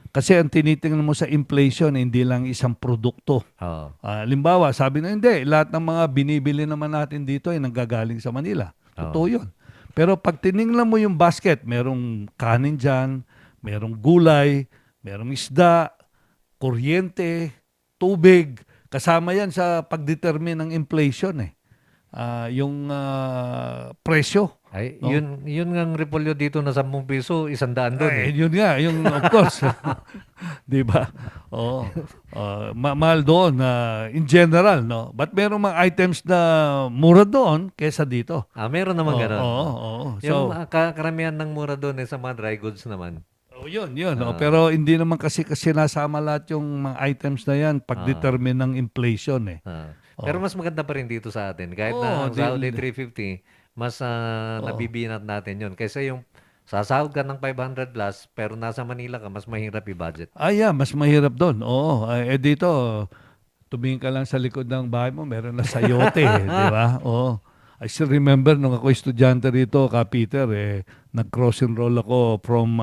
Kasi ang tinitingnan mo sa inflation, hindi lang isang produkto. Limbawa, sabi na hindi, lahat ng mga binibili naman natin dito ay nanggagaling sa Manila. Totoo yun. Pero pag tiningnan mo yung basket, merong kanin dyan, merong gulay, merong isda, kuryente, tubig. Kasama yan sa pagdetermine ng inflation yung presyo. Ay, no? yun ngang repolyo dito na 10 piso, 100 doon Yun nga, yung of course. 'Di ba? Oo. Mahal doon in general, no. But merong mga items na mura doon kaysa dito. Meron naman gano'n. Oo. Yung karamihan ng mura doon sa mga dry goods naman. Yun. Pero hindi naman kasi nasama lahat yung mga items na yan pag-determine ng inflation Pero mas maganda pa rin dito sa atin. Kahit na ang sahod ay 350, mas nabibinat natin yun. Kaysa yung sasahod ka ng 500 plus, pero nasa Manila ka, mas mahirap i-budget. Yeah, mas mahirap doon. Oo. Dito, tumingin ka lang sa likod ng bahay mo, meron na sayote, di ba? Oo. I still remember nung ako estudyante rito, Peter, nag-cross and roll ako from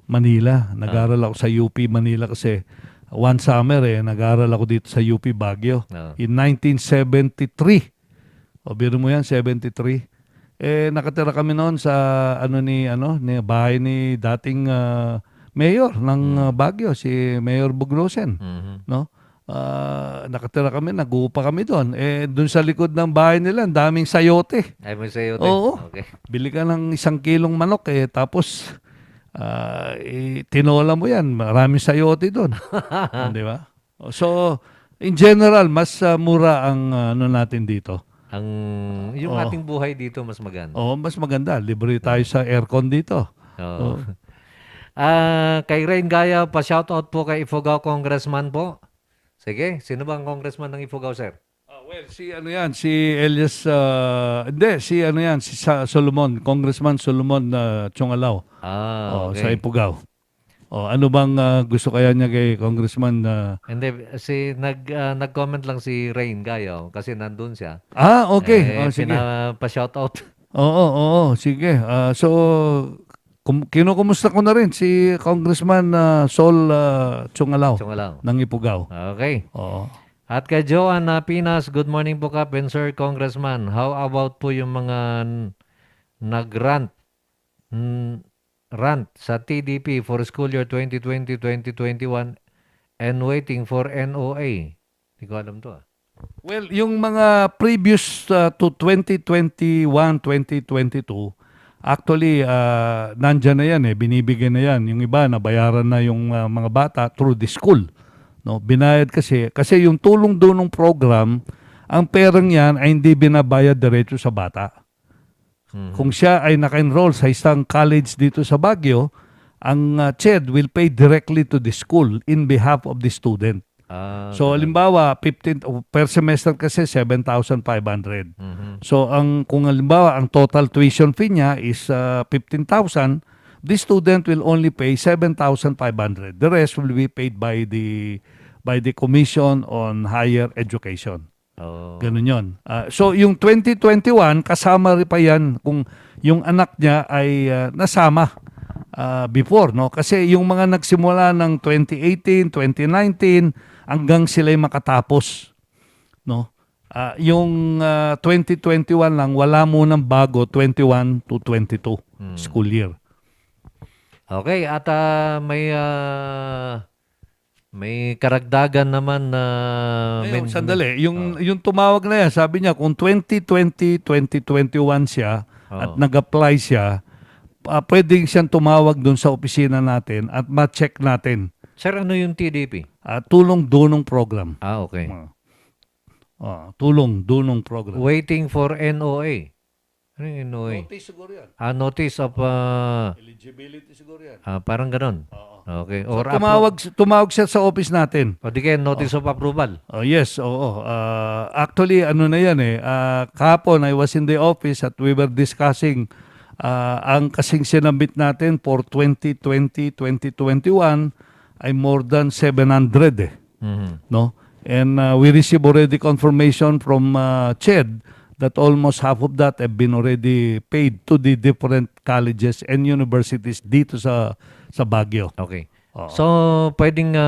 Manila. Nag-aral ako sa UP Manila kasi one summer nag-aral ako dito sa UP Baguio in 1973. O biro mo yan, 73. Nakatira kami noon sa ni bahay ni dating mayor ng Baguio, si Mayor Bugnosen, no? Nakatira kami, nag-uupa kami doon. Doon sa likod ng bahay nila, ang daming sayote. Ay, may sayote. Oo. Okay. Bili ka ng 1 kilong manok tapos tinola mo yan. Maraming sayote doon. Di ba? So, in general, mas mura ang natin dito. Yung ating buhay dito mas maganda. Oo, mas maganda. Libre tayo sa aircon dito. Oo. Kay Rain Gaya, pa-shoutout po kay Ifugao Congressman po. Sige, sino ba ang congressman ng Ifugao, sir? Si Elias, si Solomon, Congressman Solomon Chongalaw. Okay. Sa Ifugao. Ano bang gusto kaya niya kay Congressman? Hindi, nag-comment lang si Rain Gaya kasi nandun siya. Okay. Sige. Pa-shoutout. Oo, sige. So, kinukumusta ko na rin si Congressman Sol Chongalaw ng Ifugao. Okay. Oo. At kay Joan Pinas, good morning po Kapin, Sir Congressman. How about po yung mga nag-rant sa TDP for school year 2020-2021 and waiting for NOA? Hindi ko alam to. Well, yung mga previous to 2021, 2022, actually, nandyan na yan binibigyan na yan. Yung iba, nabayaran na yung mga bata through the school. No, binayad kasi yung tulong-dunong program, ang perang yan ay hindi binabayad diretso sa bata. Kung siya ay naka-enroll sa isang college dito sa Baguio, ang CHED will pay directly to the school in behalf of the student. So, halimbawa, 15 per semester kasi 7,500. So, kung halimbawa, ang total tuition fee niya is 15,000, the student will only pay 7,500. The rest will be paid by the Commission on Higher Education. Ganun yun. So, yung 2021, kasama rin pa yan kung yung anak niya ay nasama before, no? Kasi yung mga nagsimula ng 2018, 2019, hanggang sila'y makatapos, no? Yung 2021 lang, wala munang bago, 21 to 22 school year. Okay, at may karagdagan naman na... Sandali, yung tumawag na yan, sabi niya, kung 2020, 2021 siya at nag-apply siya, pwedeng siyang tumawag dun sa opisina natin at ma-check natin. Sir, ano yung TDP? Tulong-dunong program. Okay. Tulong-dunong program. Waiting for NOA. Ano yung NOA? Notice siguro yan. Notice of... Eligibility siguro yan. Parang ganun. Okay. So, tumawag siya sa office natin. O di kaya notice of approval. Yes, oo. Actually, ano na yan kahapon I was in the office at we were discussing ang kasing sinabit natin for 2020, 2021 ay more than 700 no? And we received already confirmation from CHED that almost half of that have been already paid to the different colleges and universities dito sa Baguio. Okay. So, pwedeng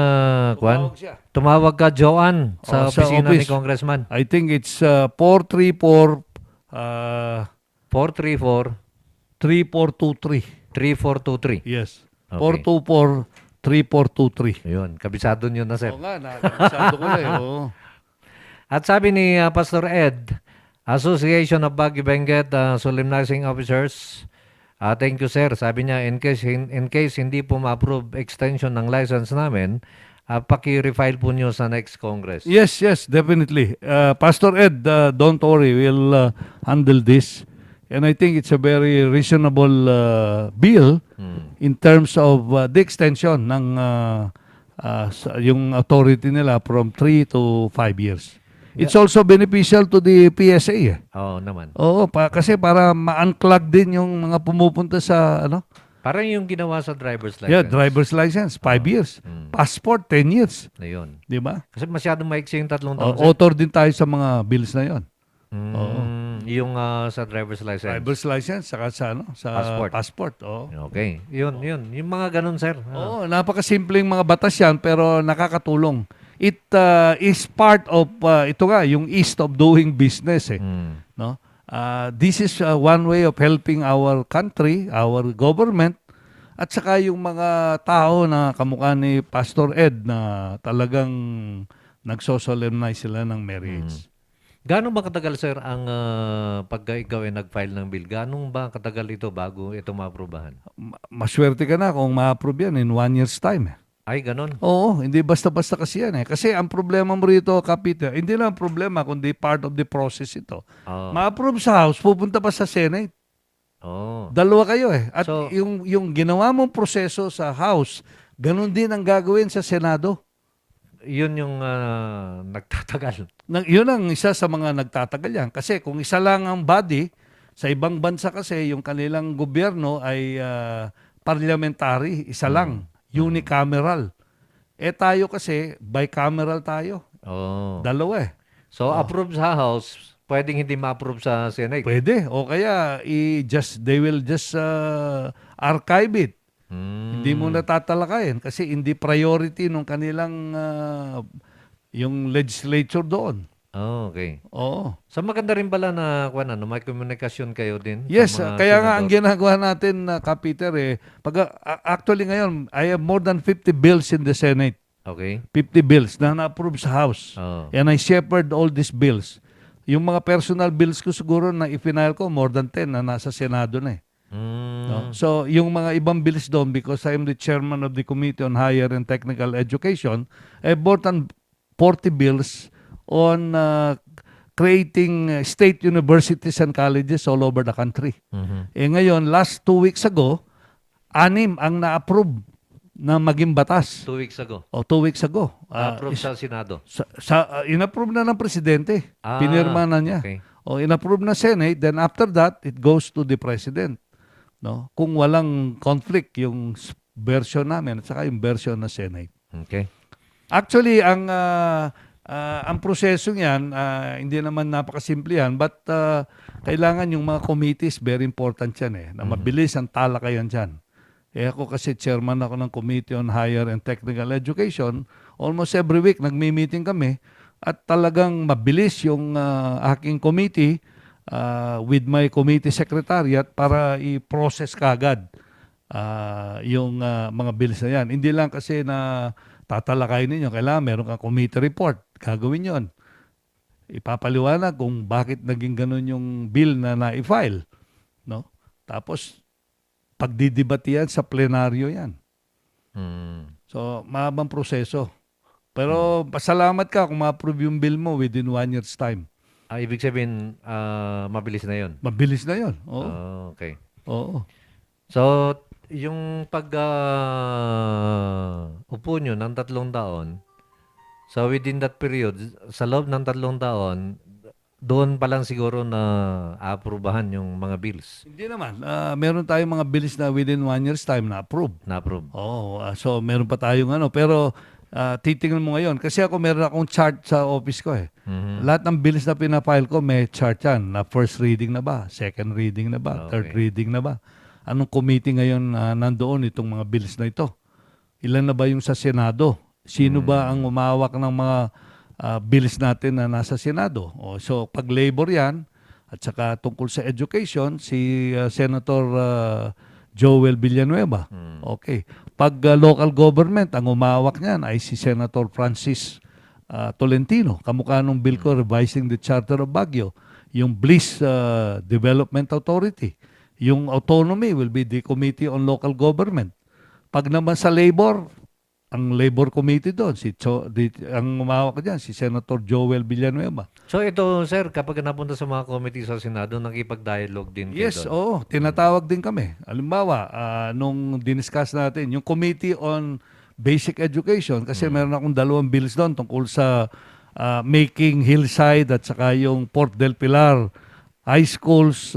tumawag ka, Joanne, sa opisina ni Congressman. I think it's 434 3423. 3423. Yes. Okay. 424-3423. Yun, kabisado nyo na, sir. Oo nga, nakabisado ko na oo. At sabi ni Pastor Ed, Association of Baguio Benguet Solemnizing Officers, thank you, sir. Sabi niya, in case hindi po ma-approve extension ng license namin, paki-refile po nyo sa next Congress. Yes, definitely. Pastor Ed, don't worry, we'll handle this. And I think it's a very reasonable bill in terms of the extension ng yung authority nila from 3 to 5 years. It's also beneficial to the PSA. Oo naman. Oo, kasi para ma-unclog din yung mga pumupunta sa Parang yung ginawa sa driver's license. Yeah, driver's license, 5 years. Passport, 10 years. Na yun. Di ba? Kasi masyadong maiksi yung 3 taon. Author din tayo sa mga bills na yon. Yung sa driver's license. Driver's license, saka sa, sa passport. Okay. Yun. Yung mga ganun, sir. Napakasimpleng mga batas yan, pero nakakatulong. It is part of, ito nga, yung ease of doing business. No? This is one way of helping our country, our government, at saka yung mga tao na kamukha ni Pastor Ed na talagang nagsosolemnize sila ng marriage. Gano'n ba katagal, sir, ang pagka ikaw ay nag-file ng bill? Gano'n ba katagal ito bago ito maaprobahan? Maswerte ka na kung ma-approve yan in 1 year's time. Ay, gano'n? Oo, hindi basta-basta kasi yan. Kasi ang problema mo rito, Kapita, hindi lang problema, kundi part of the process ito. Ma-approve sa House, pupunta pa sa Senate. Dalawa kayo eh. At yung ginawa mong proseso sa House, ganun din ang gagawin sa Senado. Yun yung nagtatagal. Yun ang isa sa mga nagtatagal yan. Kasi kung isa lang ang body, sa ibang bansa kasi yung kanilang gobyerno ay parliamentary, isa lang, unicameral. Tayo kasi, bicameral tayo. Dalawa eh. So, approve sa House, pwedeng hindi ma-approve sa Senate? Pwede. O kaya, they will just archive it. Hindi mo natatalakayin kasi hindi priority nung kanilang yung legislature doon. Okay. Oo. So maganda rin pala na may komunikasyon kayo din. Yes, sa mga kaya nga senador. ang ginagawa natin, Kapiter, actually ngayon, I have more than 50 bills in the Senate. Okay. 50 bills na na-approve sa House. And I shepherd all these bills. Yung mga personal bills ko siguro na i-file ko, more than 10 na nasa Senado na eh. No? So, yung mga ibang bills doon, because I am the chairman of the Committee on Higher and Technical Education, I brought on 40 bills on creating state universities and colleges all over the country. Ngayon, last 2 weeks ago, 6 ang na-approve na maging batas. 2 weeks ago. 2 weeks ago. Na-approve sa Senado. In-approve na ng Presidente. Pinirma na niya. Okay. In-approve na Senate, then after that, it goes to the President. No? Kung walang conflict yung version namin at saka yung version na Senate. Okay. Actually, ang proseso niyan, hindi naman napakasimple yan, but kailangan yung mga committees, very important yan eh, na mabilis ang talakayan dyan. Ako kasi chairman ako ng Committee on Higher and Technical Education, almost every week nagmi-meeting kami at talagang mabilis yung aking committee with my committee secretariat para i-process kagad yung mga bills na yan. Hindi lang kasi na tatalakayin ninyo, kailangan meron kang committee report. Gagawin yon. Ipapaliwanag kung bakit naging ganun yung bill na na-file. No? Tapos, pagdidebate yan sa plenaryo yan. So, mahabang proseso. Pero, pasalamat ka kung ma-approve yung bill mo within 1 year's time. Ibig sabihin, mabilis na yun? Mabilis na yun. Oo. Okay. Oo. So, yung upo nyo ng 3 taon, so within that period, sa loob ng 3 taon, doon pa lang siguro na aprubahan yung mga bills. Hindi naman. Meron tayong mga bills na within 1 year's time na approve. Na-approve. Oo. So, meron pa tayong pero titingnan mo ngayon. Kasi ako meron akong chart sa office ko eh. Lahat ng bills na pinafile ko, may chart yan. Na first reading na ba? Second reading na ba? Third reading na ba? Anong committee ngayon nandoon itong mga bills na ito? Ilan na ba yung sa Senado? Sino ba ang umawak ng mga bills natin na nasa Senado? So, pag labor yan, at saka tungkol sa education, si Senator Joel Villanueva. Okay. Pag local government, ang umawak niyan ay si Senator Francis Tolentino. Kamukha nung bill ko, revising the Charter of Baguio. Yung Bliss Development Authority. Yung autonomy will be the Committee on Local Government. Pag naman sa labor, ang labor committee doon, ang umawak dyan, si Senator Joel Villanueva. So ito, sir, kapag napunta sa mga committee sa Senado, nakipag-dialogue din kayo Yes, doon? oo. Tinatawag din kami. Halimbawa, nung diniscuss natin, yung Committee on Basic Education, kasi meron akong 2 bills doon tungkol sa making hillside at saka yung Port del Pilar high schools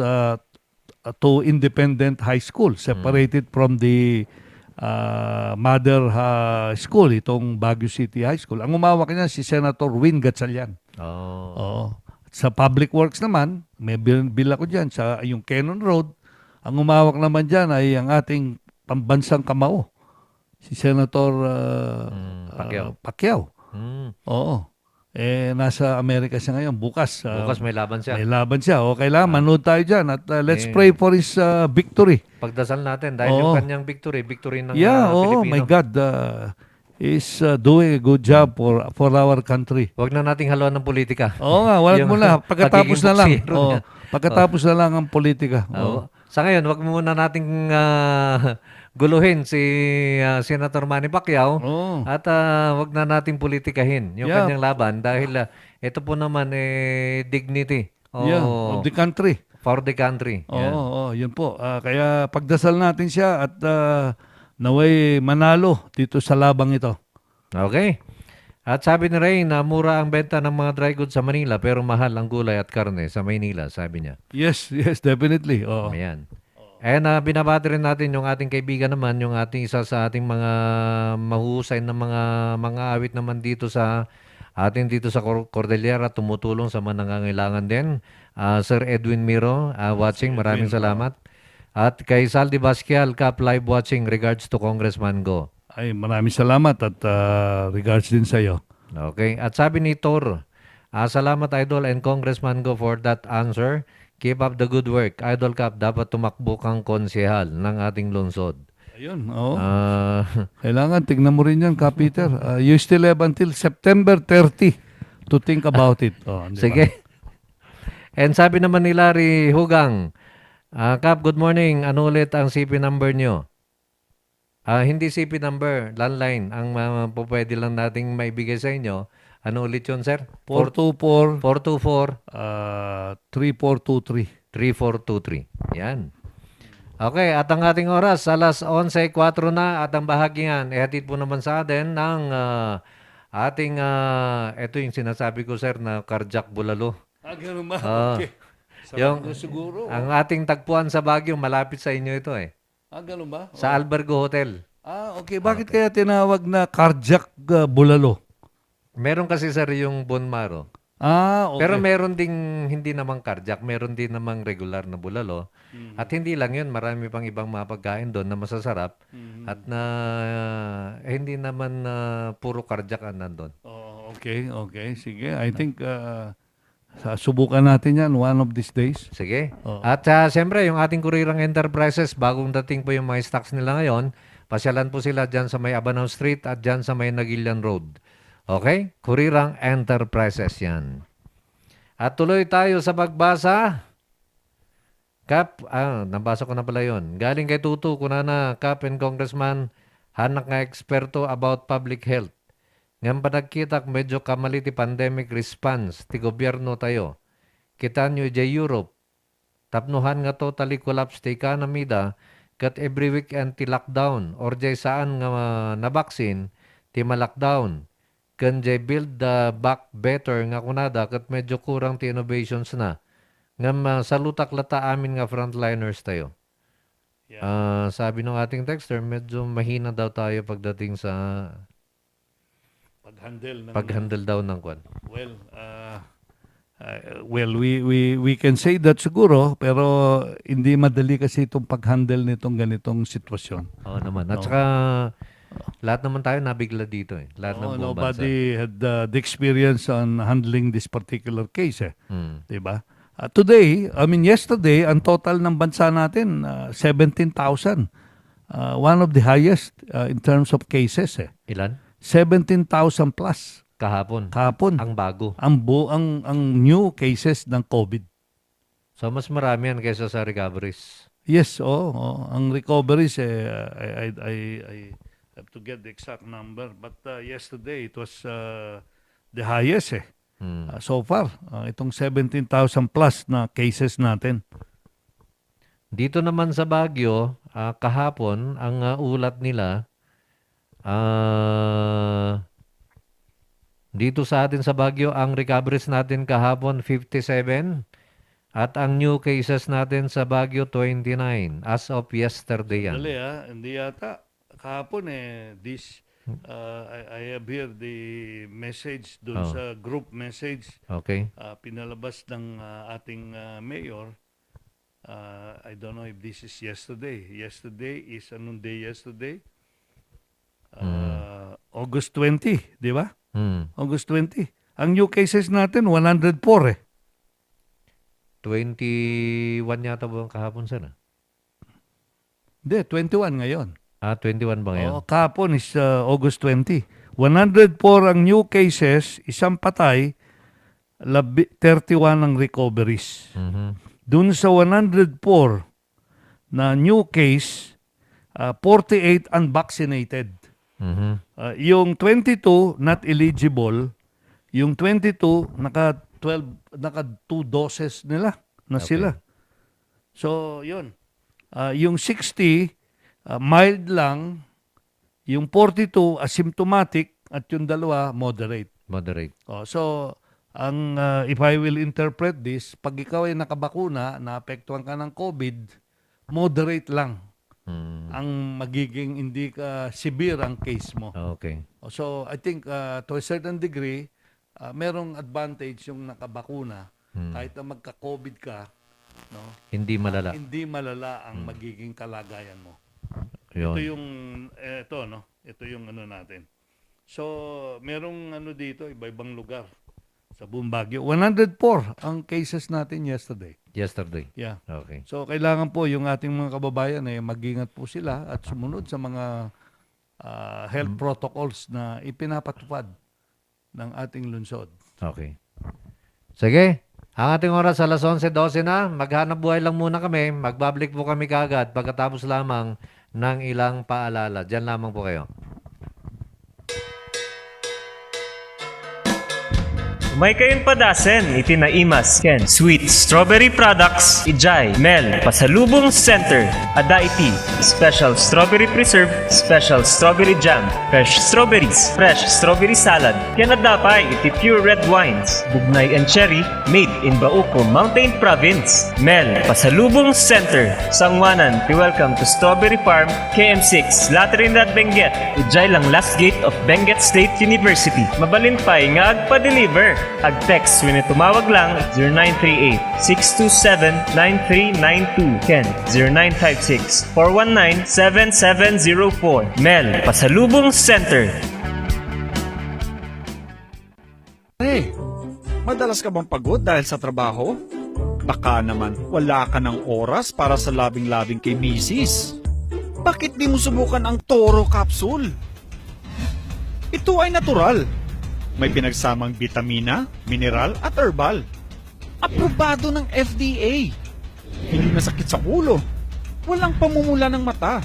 to independent high school, separated from the mother school, itong Baguio City High School. Ang umawak niya si Senator Win Gatchalian. Oh. Oo. Sa Public Works naman, may bill ako dyan, sa yung Cannon Road, ang umawak naman dyan ay ang ating pambansang kamao, si Senator Pacquiao. Oo. Nasa Amerika siya ngayon. Bukas Bukas may laban siya. may laban siya. O kailangan manood tayo dyan at let's pray for his victory. Pagdasal natin dahil yung kanyang victory ng Oh Pilipino. my God. Is doing a good job for our country. Huwag na nating haluan ng politika. Oo nga, wala Yung muna. Pagkatapos pagiging na lang. boksero Oo. niya. Pagkatapos na lang ang politika. Oo. Sa ngayon, wag muna nating guluhin si Senator Manny Pacquiao Oo. at wag na nating politikahin yung Yeah. kanyang laban dahil ito po naman dignity Of the country. for the country. Yan. Oo, yun po. Kaya pagdasal natin siya at naway manalo dito sa labang ito. Okay. At sabi ni Ray na mura ang benta ng mga dry goods sa Manila pero mahal ang gulay at karne sa Maynila, sabi niya. Yes, definitely. Oo. Ayan. And binabati rin natin yung ating kaibigan naman, yung ating isa sa ating mga mahusay na mga awit naman dito sa Cordillera, tumutulong sa mga nangangailangan din. Sir Edwin Miro, watching, maraming salamat. At kay Saldi Basquial, Cap live watching, regards to Congressman Go. Ay, maraming salamat at regards din sa iyo. Okay. At sabi ni Tor, salamat Idol and Congressman Go for that answer. Keep up the good work. Idol Cap, dapat tumakbo kang konsehal ng ating lungsod. Ayun, oo. Ah, Kailangan, tignan mo rin yan, Ka Peter. You still have until September 30 to think about it. Oh, di ba? sige. And sabi naman ni Larry Hugang, Cap, good morning. Ano ulit ang CP number nyo? Hindi CP number, landline. Ang pwede lang nating maibigay sa inyo. Ano ulit yun, sir? 424 424 3423. 3423. Yan. Okay, at ang ating oras, alas 11:04 na at ang bahagian, ihatid po naman sa atin ng ating, ito yung sinasabi ko, sir, na cardiac bulalo. Ganun ba? Okay. Yung, siguro. Ang ating tagpuan sa Baguio, malapit sa inyo ito eh. Ganun ba? Sa Albergo Hotel. Okay. Bakit kaya tinawag na cardiac bulalo? Meron kasi, sir, yung bone marrow. Okay. Pero meron ding hindi namang cardiac, meron din namang regular na bulalo. At hindi lang yun, marami pang ibang mga pagkain doon na masasarap at na hindi naman puro cardiac ang nandun. Okay. Sige. I think subukan natin yan one of these days. Sige. At siyempre, yung ating Kurirang Enterprises, bagong dating po yung mga stocks nila ngayon, pasyalan po sila dyan sa may Abanao Street at dyan sa may Nagilian Road. Okay? Kurirang Enterprises yan. At tuloy tayo sa pagbasa. Kap, nabasa ko na pala yun. Galing kay Tutu, kunana, Kap and Congressman, hanak nga eksperto about public health. Ngayon pa nagkita medyo kamali ti pandemic response, ti gobyerno tayo. Kita nyo di Europe, tapnuhan nga totally collapse ti economy da, kat every weekend ti lockdown, or di saan nga na vaccine, ti ma-lockdown. Kan di build the back better nga kunada, kat medyo kurang ti innovations na. Nga salutak lata amin nga frontliners tayo. Sabi ng ating texter, medyo mahina daw tayo pagdating sa pag-handle daw ng kwan. Well, we can say that siguro, pero hindi madali kasi itong pag-handle nitong ganitong sitwasyon. Oo naman. At saka, lahat naman tayo nabigla dito eh. Lahat ng buong bansa. Nobody had the experience on handling this particular case eh. Diba? Today, yesterday, ang total ng bansa natin, 17,000. One of the highest in terms of cases eh. Ilan? 17,000 plus. Kahapon. Ang bago. Ang new cases ng COVID. So, mas marami yan kaysa sa recoveries. Yes, ang recoveries, I have to get the exact number. But yesterday, it was the highest eh. So far, itong 17,000 plus na cases natin. Dito naman sa Baguio, kahapon, ang ulat nila, dito sa atin sa Baguio, ang recoveries natin kahapon, 57. At ang new cases natin sa Baguio, 29 as of yesterday yan. Dali hindi yata. Kahapon I have here the message doon sa group message. Okay. Pinalabas ng ating mayor. I don't know if this is yesterday. Yesterday is anong day yesterday? August 20, di ba? August 20. Ang new cases natin, 104 21 yata ba ang kahapon sana? Hindi, 21 ngayon. 21 ba ngayon? Kahapon is August 20. 104 ang new cases, isang patay, 31 ang recoveries. Dun sa 104 na new case, 48 unvaccinated. Yung 22 not eligible, yung 22 naka 2 doses nila na sila. So, yun. Yung 60 mild lang, yung 42 asymptomatic at yung dalawa moderate. So, ang if I will interpret this, pag ikaw ay nakabakuna, naapektuhan ka ng COVID, moderate lang ang magiging hindi ka severe ang case mo. Okay. So, I think to a certain degree, merong advantage yung nakabakuna. Kahit na magka-COVID ka, no? Hindi malala. Hindi malala ang magiging kalagayan mo. Yun. Ito yung ano natin. So, merong dito, iba-ibang lugar sa buong Baguio. 104 ang cases natin yesterday. Yeah. Okay. So, kailangan po yung ating mga kababayan mag-ingat po sila at sumunod sa mga health protocols na ipinapatupad ng ating lungsod. Okay. Sige. Ang ating oras alas 11:12 na. Maghanap buhay lang muna kami. Magbabalik po kami kaagad pagkatapos lamang ng ilang paalala. Diyan lamang po kayo. Umay kayong padasen, itinaimas, Ken. Sweet Strawberry Products, Ijay, Mel, Pasalubong Center, Adaiti, Special Strawberry Preserve, Special Strawberry Jam, Fresh Strawberries, Fresh Strawberry Salad, Kenadapay, iti Pure Red Wines, Bugnay and Cherry, made in Bauco, Mountain Province, Mel, Pasalubong Center, Sangwanan, welcome to Strawberry Farm, KM6, Latrinidad, Benguet, Ijay lang last gate of Benguet State University, Mabalinpay, nga agpa-deliver. Ag-text when tumawag lang 0938-627-9392. Ken 0956-419-7704. Mel, Pasalubong Center. Hey, madalas ka bang pagod dahil sa trabaho? Baka naman wala ka ng oras para sa labing-labing kay misis. Bakit di mo subukan ang Toro Capsule? Ito ay natural. May pinagsamang vitamina, mineral at herbal. Aprobado ng FDA. Hindi masakit sa ulo. Walang pamumula ng mata.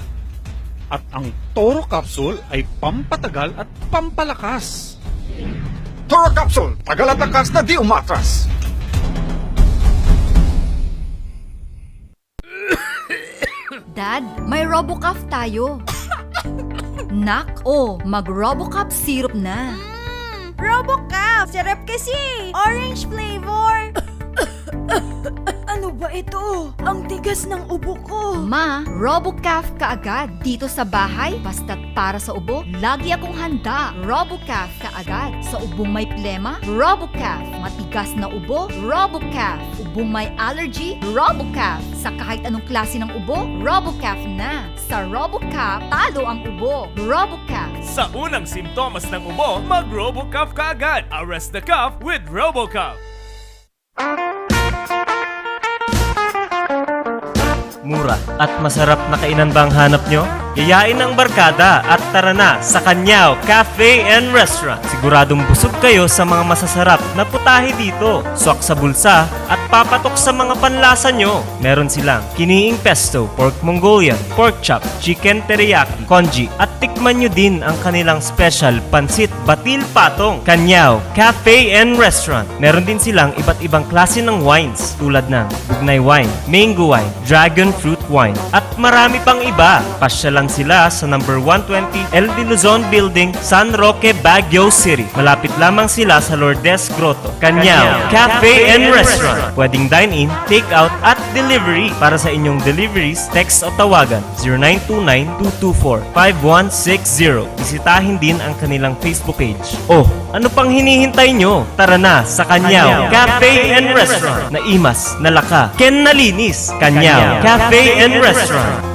At ang Toro Capsule ay pampatagal at pampalakas. Toro Capsule, tagal at lakas na di umatras. Dad, may RoboCaf tayo. Nak, mag-RoboCaf syrup na. RoboCaf! Sarap kasi! Orange flavor! Ano ba ito? Ang tigas ng ubo ko. Ma, RoboCaf kaagad. Dito sa bahay, basta't para sa ubo, lagi akong handa. RoboCaf kaagad. Sa ubong may plema, RoboCaf. Matigas na ubo, RoboCaf. Ubong may allergy, RoboCaf. Sa kahit anong klase ng ubo, RoboCaf na. Sa RoboCaf, talo ang ubo. RoboCaf. Sa unang simptomas ng ubo, mag-RoboCaf ka agad. Arrest the cough with RoboCaf. Mura at masarap na kainan ba ang hanap nyo? Yayain ang barkada at tara na sa Kanyao Cafe and Restaurant. Siguradong busog kayo sa mga masasarap na putahe dito. Swak sa bulsa at papatok sa mga panlasa nyo. Meron silang kiniing pesto, pork Mongolian, pork chop, chicken teriyaki, congee at tikman nyo din ang kanilang special pansit batil patong. Kanyao Cafe and Restaurant. Meron din silang iba't ibang klase ng wines tulad ng bugnay wine, mango wine, dragon fruit wine at marami pang iba. Pasya lang Meron sila sa number 120 El de Luzon Building, San Roque, Baguio City. Malapit lamang sila sa Lourdes Grotto, Canyao Cafe and Restaurant. Pwedeng dine-in, take-out at delivery. Para sa inyong deliveries, text o tawagan 0929-224-5160. Bisitahin din ang kanilang Facebook page. Oh, ano pang hinihintay nyo? Tara na sa Canyao Cafe and Restaurant. Naimas, nalaka, ken nalinis. Canyao Cafe and Restaurant.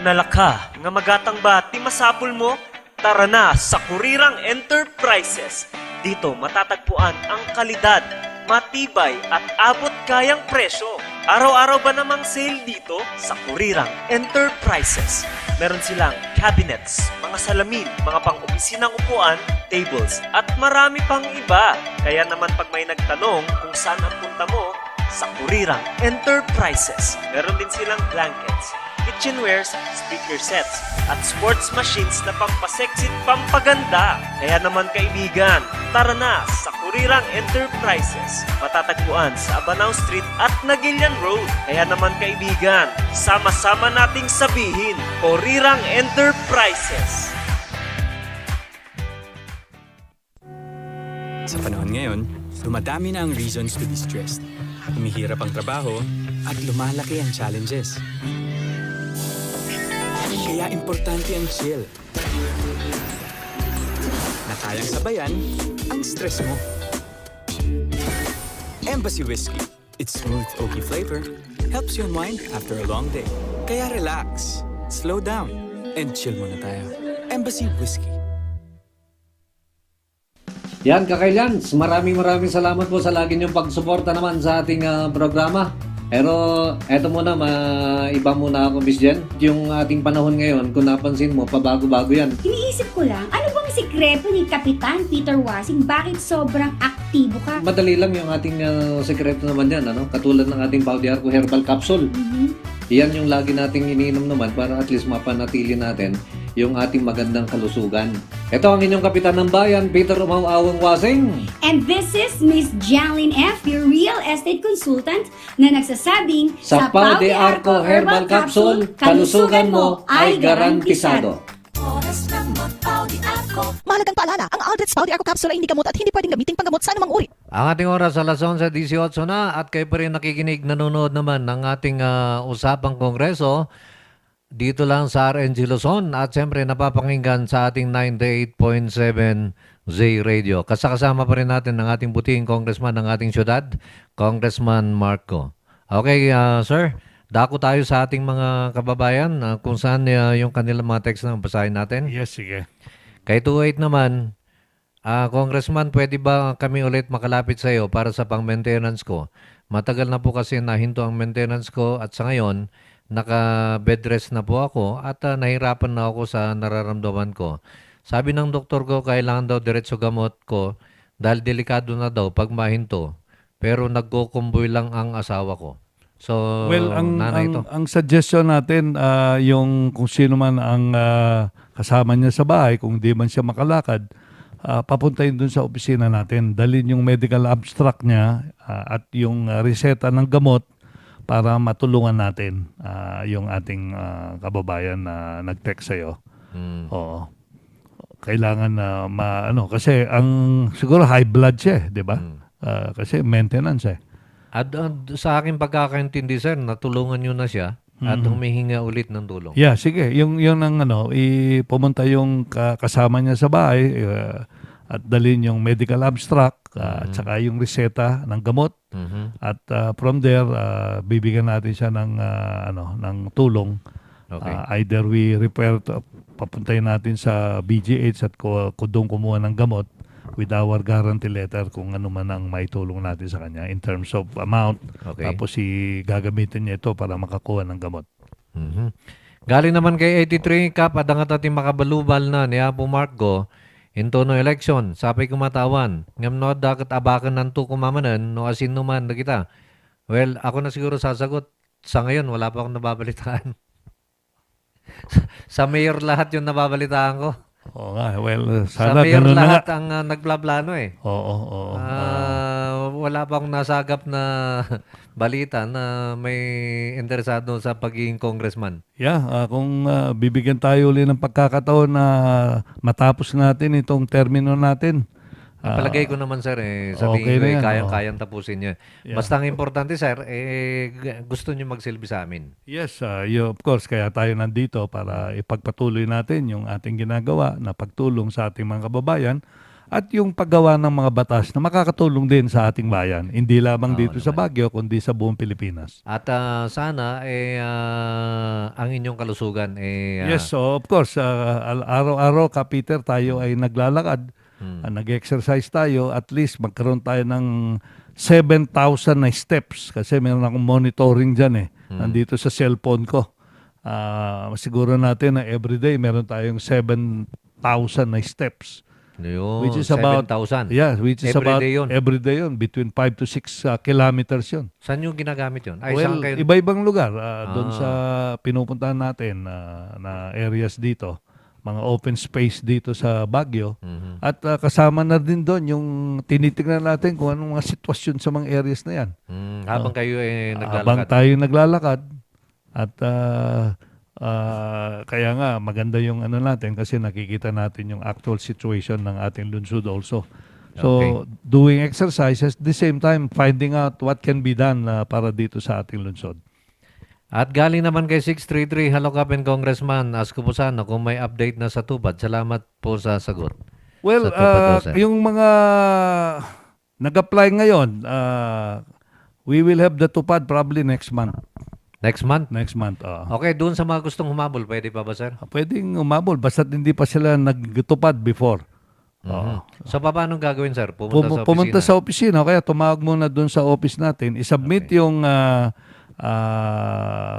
Nalaka, nga magatang ba ti masapul mo? Tara na sa Kurirang Enterprises. Dito matatagpuan ang kalidad, matibay at abot kayang presyo. Araw-araw ba namang sale dito sa Kurirang Enterprises? Meron silang cabinets, mga salamin, mga pang-opisinang upuan, tables, at marami pang iba. Kaya naman pag may nagtanong kung saan ang punta mo, sa Kurirang Enterprises. Meron din silang blankets, kitchenwares, speaker sets, at sports machines na pampasexy at pampaganda. Kaya naman kaibigan, tara na sa Kurirang Enterprises. Matatagpuan sa Abanao Street at Nagilian Road. Kaya naman kaibigan, sama-sama nating sabihin, Kurirang Enterprises. Sa panahon ngayon, dumadami na ang reasons to be stressed. Humihirap ang trabaho at lumalaki ang challenges. Kaya importante ang chill. Na kayang sabayan ang stress mo. Embassy Whiskey. Its smooth, oaky flavor helps you unwind after a long day. Kaya relax, slow down, and chill muna tayo. Embassy Whiskey. Yan, Kakailans, maraming salamat po sa lagi niyong pagsuporta naman sa ating programa. Pero eto muna, iba muna ako, Miss Jen. Yung ating panahon ngayon, kung napansin mo, pabago-bago yan. Iniisip ko lang, ano bang sikreto ni Kapitan Peter Wasing? Bakit sobrang aktibo ka? Madali lang yung ating sekreto naman yan, ano? Katulad ng ating Paudiarco Herbal Capsule. Yan yung lagi nating iniinom naman para at least mapanatili natin yung ating magandang kalusugan. Ito ang inyong kapitan ng bayan, Peter Umawawang Wasing. And this is Miss Jailyn F., your real estate consultant, na nagsasabing, Sa Pau de Arco Herbal Capsule, kalusugan mo ay garantisado. Mahalagang paalala, ang Aldrich Pau de Arco Capsule ay hindi gamot at hindi pwedeng gamitin panggamot sa anumang uri. Ang ating oras alas 11:18 na at kayo pa rin nakikinig, nanonood naman ng ating usapang kongreso dito lang sa RNG Luzon at siyempre napapakinggan sa ating 98.7 Z Radio. Kasama pa rin natin ang ating butihing congressman ng ating syudad, Congressman Marco. Okay, sir, dako tayo sa ating mga kababayan kung saan yung kanilang mga text na basahin natin. Yes, sige. Kay 28 naman, Congressman, pwede ba kami ulit makalapit sa iyo para sa pang-maintenance ko? Matagal na po kasi nahinto ang maintenance ko at sa ngayon, naka-bed rest na po ako at nahirapan na ako sa nararamdaman ko. Sabi ng doktor ko, kailangan daw diretso gamot ko dahil delikado na daw pag mahinto. Pero nagkukumboy lang ang asawa ko. So, Well, nanay ito. ang suggestion natin, yung kung sino man ang kasama niya sa bahay, kung di man siya makalakad, papuntahin dun sa opisina natin. Dalhin yung medical abstract niya at yung reseta ng gamot para matulungan natin yung ating kababayan na nag-text sa'yo. Oo. Kailangan na kasi siguro high blood siya, di ba? Kasi maintenance eh. At sa aking pagkakaintindi, sir, natulungan nyo na siya at humihinga ulit ng tulong. Yeah, sige. Yung ang pumunta yung kasama niya sa bahay at dalhin yung medical abstract at saka yung reseta ng gamot. At from there, bibigyan natin siya ng tulong. Okay. Either we papuntayin natin sa BGH at doon kumuha ng gamot with our guarantee letter kung ano man ang maitulong natin sa kanya in terms of amount. Okay. Tapos gagamitin niya ito para makakuha ng gamot. Galing naman kay 83 Kap, adangat ating makabalubal na ni Apo Marco into no election. Sapay kumatawan. Ngam no dakat abakan ng tukumamanan no asin numan na kita. Well, ako na siguro sasagot. Sa ngayon, wala pa akong nababalitaan. Sa mayor lahat yung nababalitaan ko. Oo nga, well, Sa sana mayor ganun na nga. lahat ang nagplaplano eh. Oo. wala pa akong nasagap na balita na may interesado sa pagiging congressman. Yeah, kung bibigyan tayo ulit ng pagkakataon na matapos natin itong termino natin. Ang palagay ko naman, sir, sabihin okay ko, na yan, kayang-kayang tapusin niya. Yeah. Basta ang importante, sir, gusto niyo magsilbi sa amin. Yes, of course, kaya tayo nandito para ipagpatuloy natin yung ating ginagawa na pagtulong sa ating mga kababayan at yung paggawa ng mga batas na makakatulong din sa ating bayan. Hindi lamang dito sa Baguio, kundi sa buong Pilipinas. At sana, ang inyong kalusugan, Yes, so of course, araw-araw, Peter, tayo ay naglalakad, nag-exercise tayo, at least magkaroon tayo ng 7,000 na steps kasi meron akong monitoring dyan nandito sa cellphone ko. Masiguro natin na everyday meron tayong 7,000 na steps. Yun, Which is about 7,000. Yeah, which is about Everyday yun. everyday yun, between 5 to 6 kilometers yun. Saan yung ginagamit yun? Well, saan kayo? iba-ibang lugar doon sa pinupuntahan natin na areas dito, mga open space dito sa Baguio. At kasama na din doon yung tinitingnan natin kung anong mga sitwasyon sa mga areas na yan. Habang kayo naglalakad. Habang tayo naglalakad at kaya nga maganda yung ano natin kasi nakikita natin yung actual situation ng ating lungsod also. So, doing exercises, the same time finding out what can be done para dito sa ating lungsod. At galing naman kay 633, hello Kapin Congressman, ask ko po sana kung may update na sa tupad. Salamat po sa sagot. Well, Sa tupad, sir. yung mga nag-apply ngayon, we will have the tupad probably next month. Next month? Next month, Okay, doon sa mga gustong humabol, pwede pa ba, sir? Pwedeng umabol, basta hindi pa sila nagtupad before. So, paano gagawin, sir? Pumunta sa opisina, kaya tumawag muna doon sa office natin, isubmit yung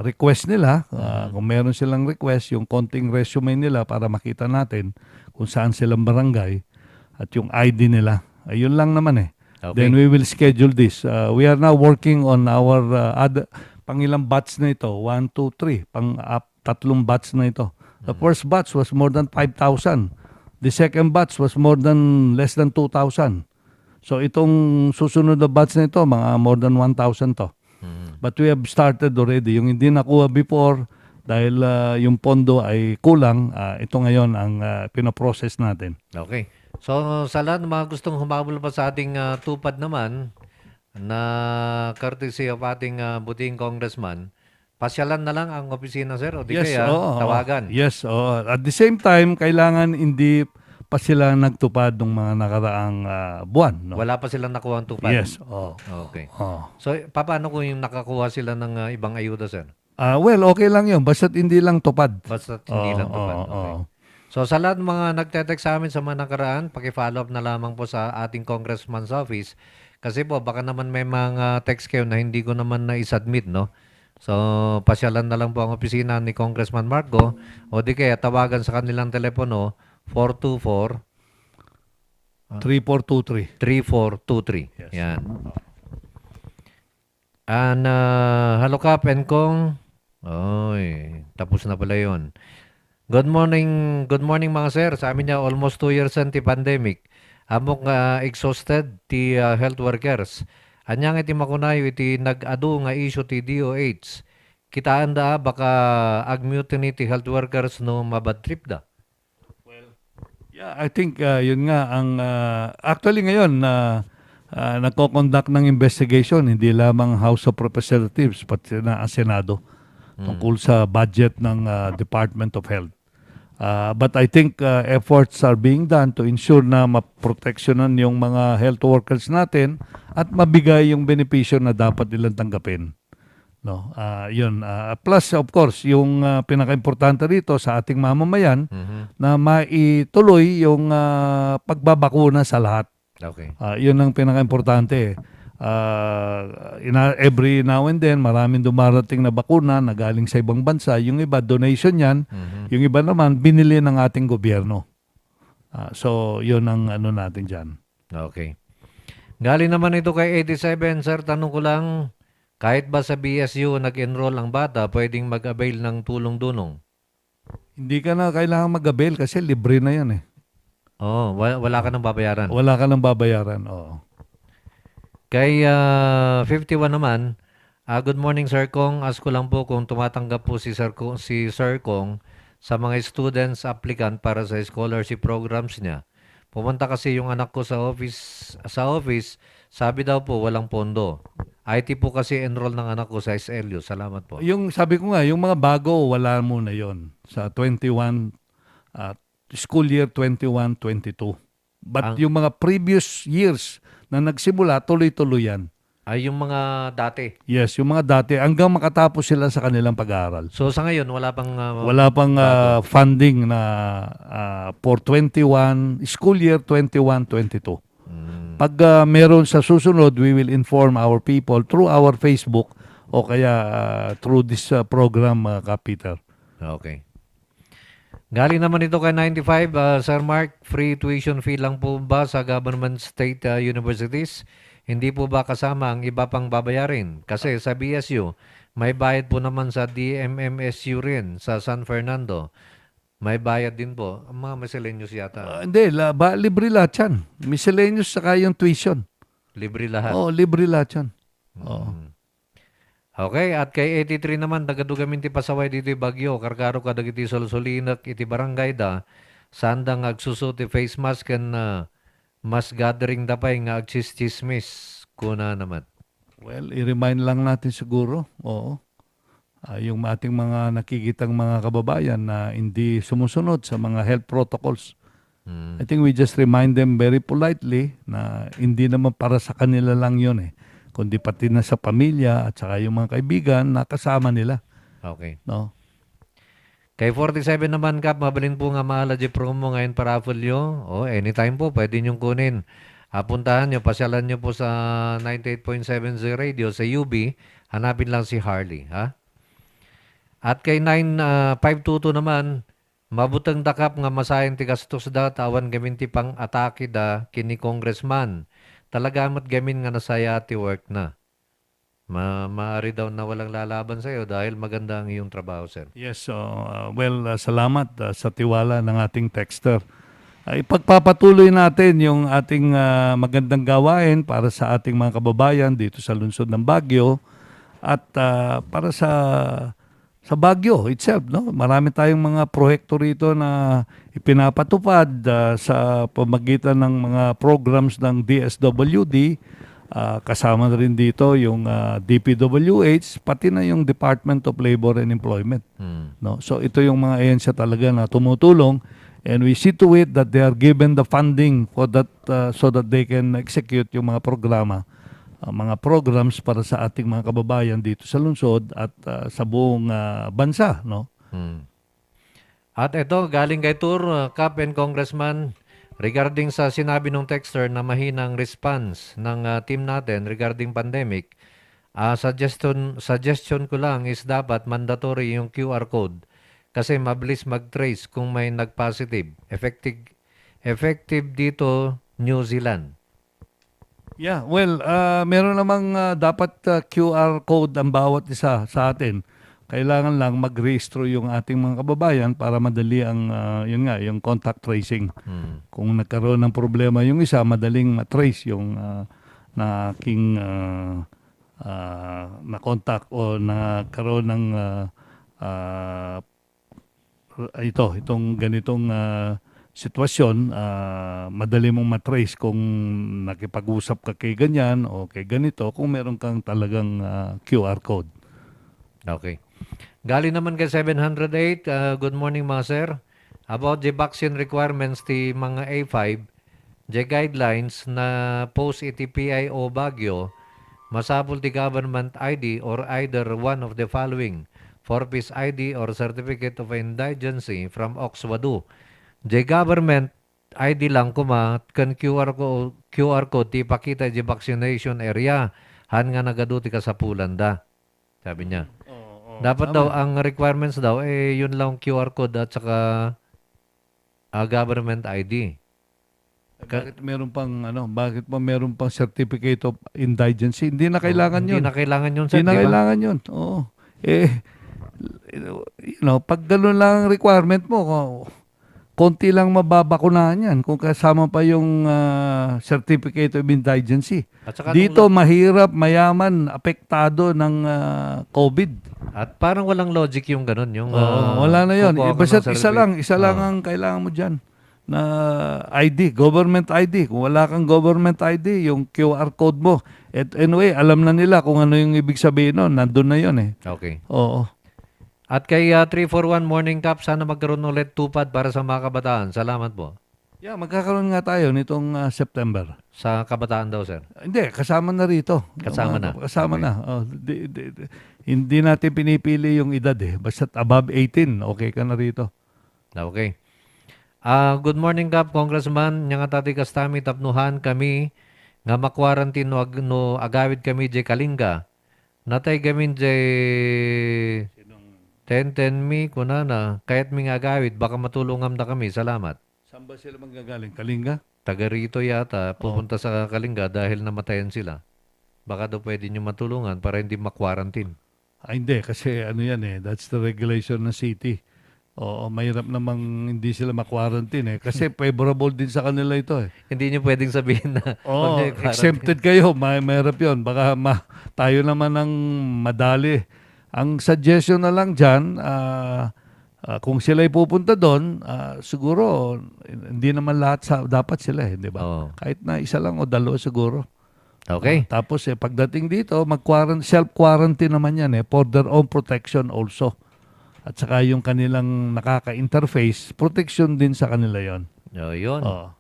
request nila, kung meron silang request, yung konting resume nila para makita natin kung saan silang barangay at yung ID nila. Ayun lang naman Okay. Then we will schedule this. We are now working on our pangilang batch na ito. 1, 2, 3. Tatlong batch na ito. The first batch was more than 5,000. The second batch was more than less than 2,000. So itong susunod na batch na ito, mga more than 1,000 to. But we have started already. Yung hindi nakuha before, dahil yung pondo ay kulang, ito ngayon ang pinaprocess natin. Okay. So, sa lahat ng mga gustong humabol pa sa ating tupad naman, na courtesy of ating buting congressman, pasyalan na lang ang opisina, sir, o di kaya tawagan. Yes, at the same time, kailangan hindi pa sila nagtupad ng mga nakaraang buwan. No? Wala pa silang nakuha ang tupad? Yes. Okay. So, paano kung yung nakakuha sila ng ibang ayuda, sir? Well, okay lang yun. Basta't hindi lang tupad. Basta't hindi lang tupad. Okay. So, sa lahat ng mga nagte-text sa amin sa mga nakaraan, paki-follow up na lamang po sa ating congressman's office. Kasi po, baka naman may mga text kayo na hindi ko naman na-submit, no? So, pasyalan na lang po ang opisina ni Congressman Marco o di kaya tawagan sa kanilang telepono 3423. 3423. Yes. Yan. And, hello Kap and Kong. Oy, tapos na pala yun. Good morning mga sir. Sa amin niya, almost 2 years ang pandemic. Amok exhausted ti health workers. Anyang iti makunayo iti nag-adu nga issue ti DOH. Kitaan da baka ag-mutiny ti health workers no mabad trip da. Yeah, I think yun nga ang actually ngayon nagko-conduct ng investigation hindi lamang House of Representatives pati na ang Senado tungkol sa budget ng Department of Health. But I think efforts are being done to ensure na maproteksyonan yung mga health workers natin at mabigay yung benepisyo na dapat nilang tanggapin. No, yun. Plus, of course, yung pinaka-importante rito sa ating mamamayan na maituloy yung pagbabakuna sa lahat. Okay. Yun ang pinaka-importante. Every now and then, maraming dumarating na bakuna na galing sa ibang bansa. Yung iba, donation yan. Yung iba naman, binili ng ating gobyerno. So, yun ang ano natin dyan. Okay. Galing naman ito kay 87, sir. Tanong ko lang, kahit ba sa BSU nag-enroll ang bata, pwedeng mag-avail ng tulong-dunong? Hindi ka na kailangan mag-avail kasi libre na yan . Wala ka nang babayaran. Wala ka nang babayaran, oo. Kay 51 naman, good morning Sir Kong. Ask ko lang po kung tumatanggap po si Sir Kong sa mga students applicant para sa scholarship programs niya. Pumunta kasi yung anak ko sa office, sabi daw po walang pondo. IT po kasi enroll ng anak ko sa SLU. Salamat po. Yung sabi ko nga, yung mga bago, wala muna yon sa 21, school year 21-22. But yung mga previous years na nagsimula, tuloy-tuloy yan. Ay, yung mga dati. Yes, yung mga dati, hanggang makatapos sila sa kanilang pag-aaral. So sa ngayon, wala pang... Wala pang funding na for 21, school year 21-22. Pag meron sa susunod, we will inform our people through our Facebook o kaya through this program, Peter. Okay. Galing naman ito kay 95, Sir Mark, free tuition fee lang po ba sa government state universities? Hindi po ba kasama ang iba pang babayarin? Kasi sa BSU, may bayad po naman sa DMMSU rin sa San Fernando. May bayad din po. Ang mga miscellaneous yata. Hindi, libre lahat yan. Miscellaneous saka yung tuition. Libre lahat. Oo, libre lahat yan. Oo. Okay, at kay 83 naman, dagadugamin ti pasaway dito Bagyo, karkaro ka dagiti solsolinak iti barangay da, sandang agsuso ti face mask and mas gathering dapay nga agchismis kuna naman. Well, i-remind lang natin siguro, oo, yung ating mga nakikitang mga kababayan na hindi sumusunod sa mga health protocols. I think we just remind them very politely na hindi naman para sa kanila lang yun kundi pati na sa pamilya at saka yung mga kaibigan na kasama nila. Okay. No? Kay 47 naman, Kap, mabalin po nga mahalaji promo ngayon para Fulyo. Anytime po, pwede niyong kunin. Puntahan niyo, pasyalan niyo po sa 98.7 Radio sa UB. Hanapin lang si Harley. Ha? At kay 522 naman, mabutang dakap nga masayang tigastos da, tawan gaminti pang atake da kini congressman. Talagamat gamin nga nasaya ati work na. Maari daw na walang lalaban sa iyo dahil maganda ang iyong trabaho, sir. Yes, salamat sa tiwala ng ating texter. Ipagpapatuloy natin yung ating magandang gawain para sa ating mga kababayan dito sa lungsod ng Baguio at para sa Baguio itself, no? Marami tayong mga proyekto rito na ipinapatupad sa pamagitan ng mga programs ng DSWD. Kasama na rin dito yung DPWH, pati na yung Department of Labor and Employment. No? So ito yung mga ahensya talaga na tumutulong, and we see to it that they are given the funding for that so that they can execute yung mga programs para sa ating mga kababayan dito sa lungsod at sa buong bansa, no? At ito, galing kay Tour, Cap and Congressman, regarding sa sinabi ng texter na mahinang response ng team natin regarding pandemic, suggestion ko lang is dapat mandatory yung QR code kasi mabilis mag-trace kung may nag-positive. Effective dito, New Zealand. Yeah, well, meron namang dapat QR code ang bawat isa sa atin. Kailangan lang mag-rehistro yung ating mga kababayan para madali ang yung contact tracing. Kung nagkaroon ng problema yung isa, madaling matrace yung na contact o nagkaroon ng itong ganitong sitwasyon, madali mong matrace kung nakipag-usap ka kay ganyan o kay ganito kung meron kang talagang QR code. Okay. Galing naman kay 708, good morning mga sir. About the vaccine requirements ti mga A5, the guidelines na post-ETPIO Baguio, masabol ti government ID or either one of the following, 4-piece ID or Certificate of Indigency from Oxwadu. The government ID lang kuma kan QR code ti pakita di vaccination area han nga nagaduti ka sa Pulanda. Sabi niya. Dapat daw ang requirements daw yun lang QR code at saka government ID. Bakit meron pang Certificate of Indigency? Hindi na kailangan yun. Hindi na kailangan yun, sir. Hindi na kailangan yun. Oo. Pag gano'n lang ang requirement mo, konti lang mababakunahan yan kung kasama pa yung certificate of indigency. At saka Dito mahirap, mayaman, apektado ng COVID. At parang walang logic yung ganun. Yung, Wala na yun. kukuha ka Basta ng isa lang ang kailangan mo dyan na ID, government ID. Kung wala kang government ID, yung QR code mo. At anyway, alam na nila kung ano yung ibig sabihin nun. Nandun na yun eh. Okay. Oo. At kay 341 Morning Cup, sana magkaroon ulit tupad para sa mga kabataan. Salamat po. Yeah, magkakaroon nga tayo nitong September. Sa kabataan daw, sir. Hindi, kasama na rito. Kasama na. Kasama Okay. na. Hindi natin pinipili yung edad eh. Basta above 18, okay ka na rito. Okay. Good morning, Kap, Congressman. Nga tati kastami tapnuhan kami nga makwarantin no agawid kami jay Kalinga. Natay gamin jay 10 mi kunana. Kahit mi nga agawid, baka matulungam na kami. Salamat. Saan ba sila manggagaling? Kalinga? Taga rito yata, pupunta sa Kalinga dahil namatayan sila. Baka daw pwede nyo matulungan para hindi makwarantin. Hindi, kasi ano yan eh. That's the regulation ng city. Oo, mahirap namang hindi sila makwarantine eh. Kasi favorable din sa kanila ito eh. Hindi nyo pwedeng sabihin na huwag Oo, nyo i-quarantine. exempted kayo. Mahirap yun. Baka tayo naman ang madali. Ang suggestion na lang dyan, kung sila pupunta doon, siguro hindi naman lahat dapat sila eh, di ba? Oo. Kahit na isa lang o dalawa siguro. Okay. Tapos pagdating dito, self-quarantine naman yan eh, for their own protection also. At saka yung kanilang nakaka-interface, protection din sa kanila yon. Yun. Oo.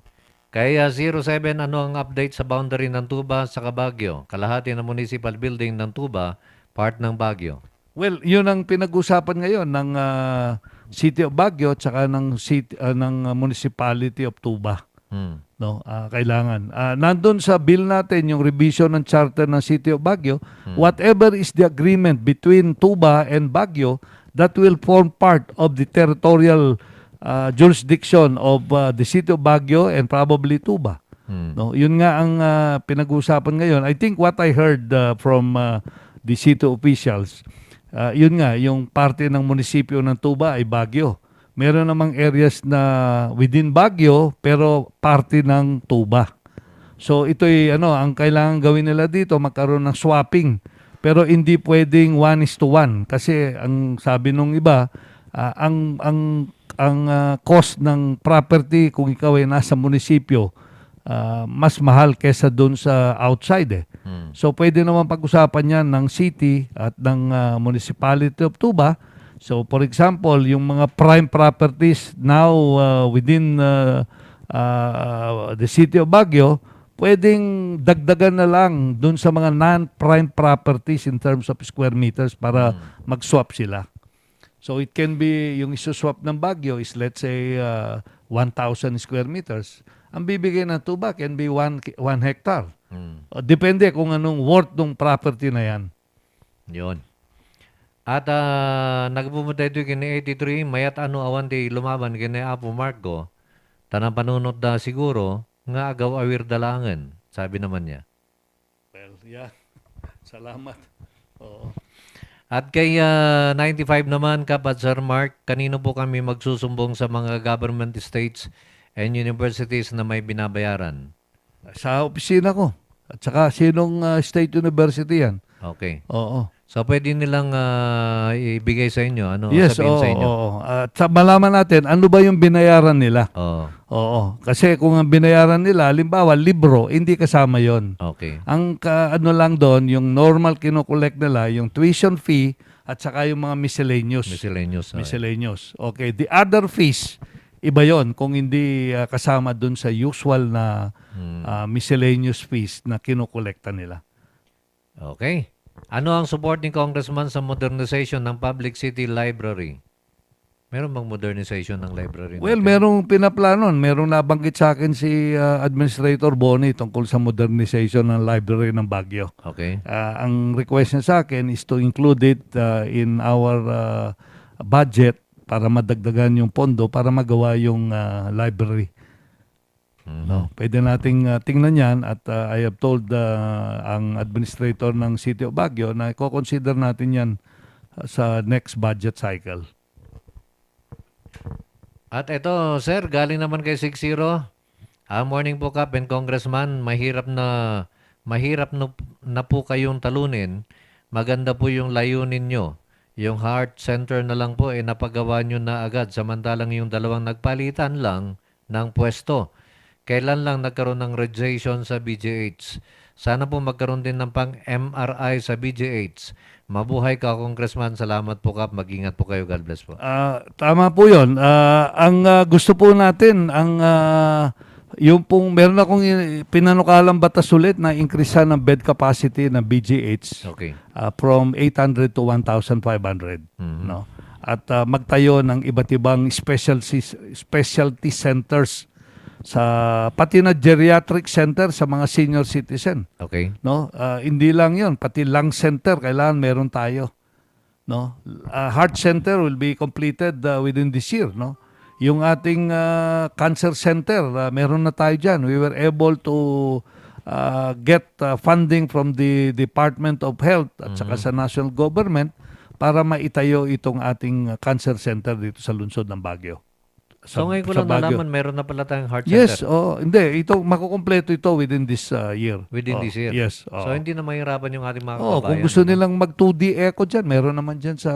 Kaya 07, ano ang update sa boundary ng Tuba sa Baguio? Kalahati ng municipal building ng Tuba, part ng Baguio. Well, yun ang pinag-usapan ngayon ng City of Baguio at saka ng Municipality of Tuba. No, kailangan. Nandun sa bill natin yung revision ng charter ng City of Baguio, whatever is the agreement between Tuba and Baguio, that will form part of the territorial jurisdiction of the City of Baguio and probably Tuba. No, yun nga ang pinag-usapan ngayon. I think what I heard from the city officials, yun nga, yung parte ng munisipyo ng Tuba ay Baguio. Meron namang areas na within Baguio pero parte ng Tuba. So ito'y ang kailangan gawin nila dito, magkaroon ng swapping. Pero hindi pwedeng 1:1 kasi ang sabi nung iba, ang cost ng property kung ikaw ay nasa munisipyo, mas mahal kesa doon sa outside eh. So pwede naman pag-usapan yan ng city at ng municipality of Tuba. So for example, yung mga prime properties now within the city of Baguio, pwedeng dagdagan na lang doon sa mga non-prime properties in terms of square meters para mag-swap sila. So it can be, yung isuswap ng Baguio is let's say 1,000 square meters. Ang bibigay ng Tuba can be 1 hectare. Depende kung anong worth ng property na yan. Yun. At nagpumunta ito kini 83, mayat ano awan di lumaban kini Apo Marco. Tanang panunod na siguro, nga agaw awir dalangan, sabi naman niya. Well, yeah. Salamat. Oo. At kay 95 naman, Kapat Sir Mark, kanino po kami magsusumbong sa mga government estates and universities na may binabayaran? Sa opisina ko. At saka sinong state university yan? Okay. Oo. So pwede nilang ibigay sa inyo, Yes, sabihin sa inyo? oo. At malaman natin, ano ba yung binayaran nila? Oo. Oo. Kasi kung ang binayaran nila, halimbawa, libro, hindi kasama yon. Okay. Ang lang doon, yung normal kinokollect nila, yung tuition fee at saka yung mga miscellaneous. Miscellaneous. Miscellaneous. Okay. The other fees, iba yon kung hindi kasama doon sa usual na miscellaneous fees na kinokolekta nila. Okay. Ano ang support ni Congressman sa modernization ng Public City Library? Meron bang modernization ng library natin? Well, merong pinaplanon. Merong nabanggit sa akin si Administrator Boni tungkol sa modernization ng library ng Baguio. Okay. Ang request niya sa akin is to include it in our budget para madagdagan yung pondo para magawa yung library. No, pwede nating tingnan yan at I have told ang administrator ng City of Baguio na i-consider natin yan sa next budget cycle. At ito, sir, galing naman kay 60. Morning po, Kap and Congressman. Mahirap na po kayong talunin. Maganda po yung layunin nyo. Yung heart center na lang po, napagawa nyo na agad. Samantalang yung dalawang nagpalitan lang ng pwesto. Kailan lang nagkaroon ng radiation sa BGH? Sana po magkaroon din ng pang-MRI sa BGH. Mabuhay ka, Congressman. Salamat po, Kap. Mag-ingat po kayo. God bless po. Tama po yun. Ang gusto po natin, yung pong, meron akong pinanukalang batas ulit na increase ng bed capacity ng BGH Okay. from 800 to 1,500. No? At magtayo ng iba't ibang specialty centers pati na geriatric center sa mga senior citizen. Okay. No? Hindi lang 'yon, pati lung center kailangan meron tayo. No? Heart center will be completed within this year, no? Yung ating cancer center, meron na tayo diyan. We were able to get funding from the Department of Health at saka sa national government para maitayo itong ating cancer center dito sa lungsod ng Baguio. So ngayon ko lang nalaman, meron na pala tayong heart Yes, center. hindi. Ito, makukompleto ito within this year. Within this year? Yes. So hindi na mahirapan yung ating mga kababayan. Kung gusto nilang mag 2D echo dyan, meron naman dyan sa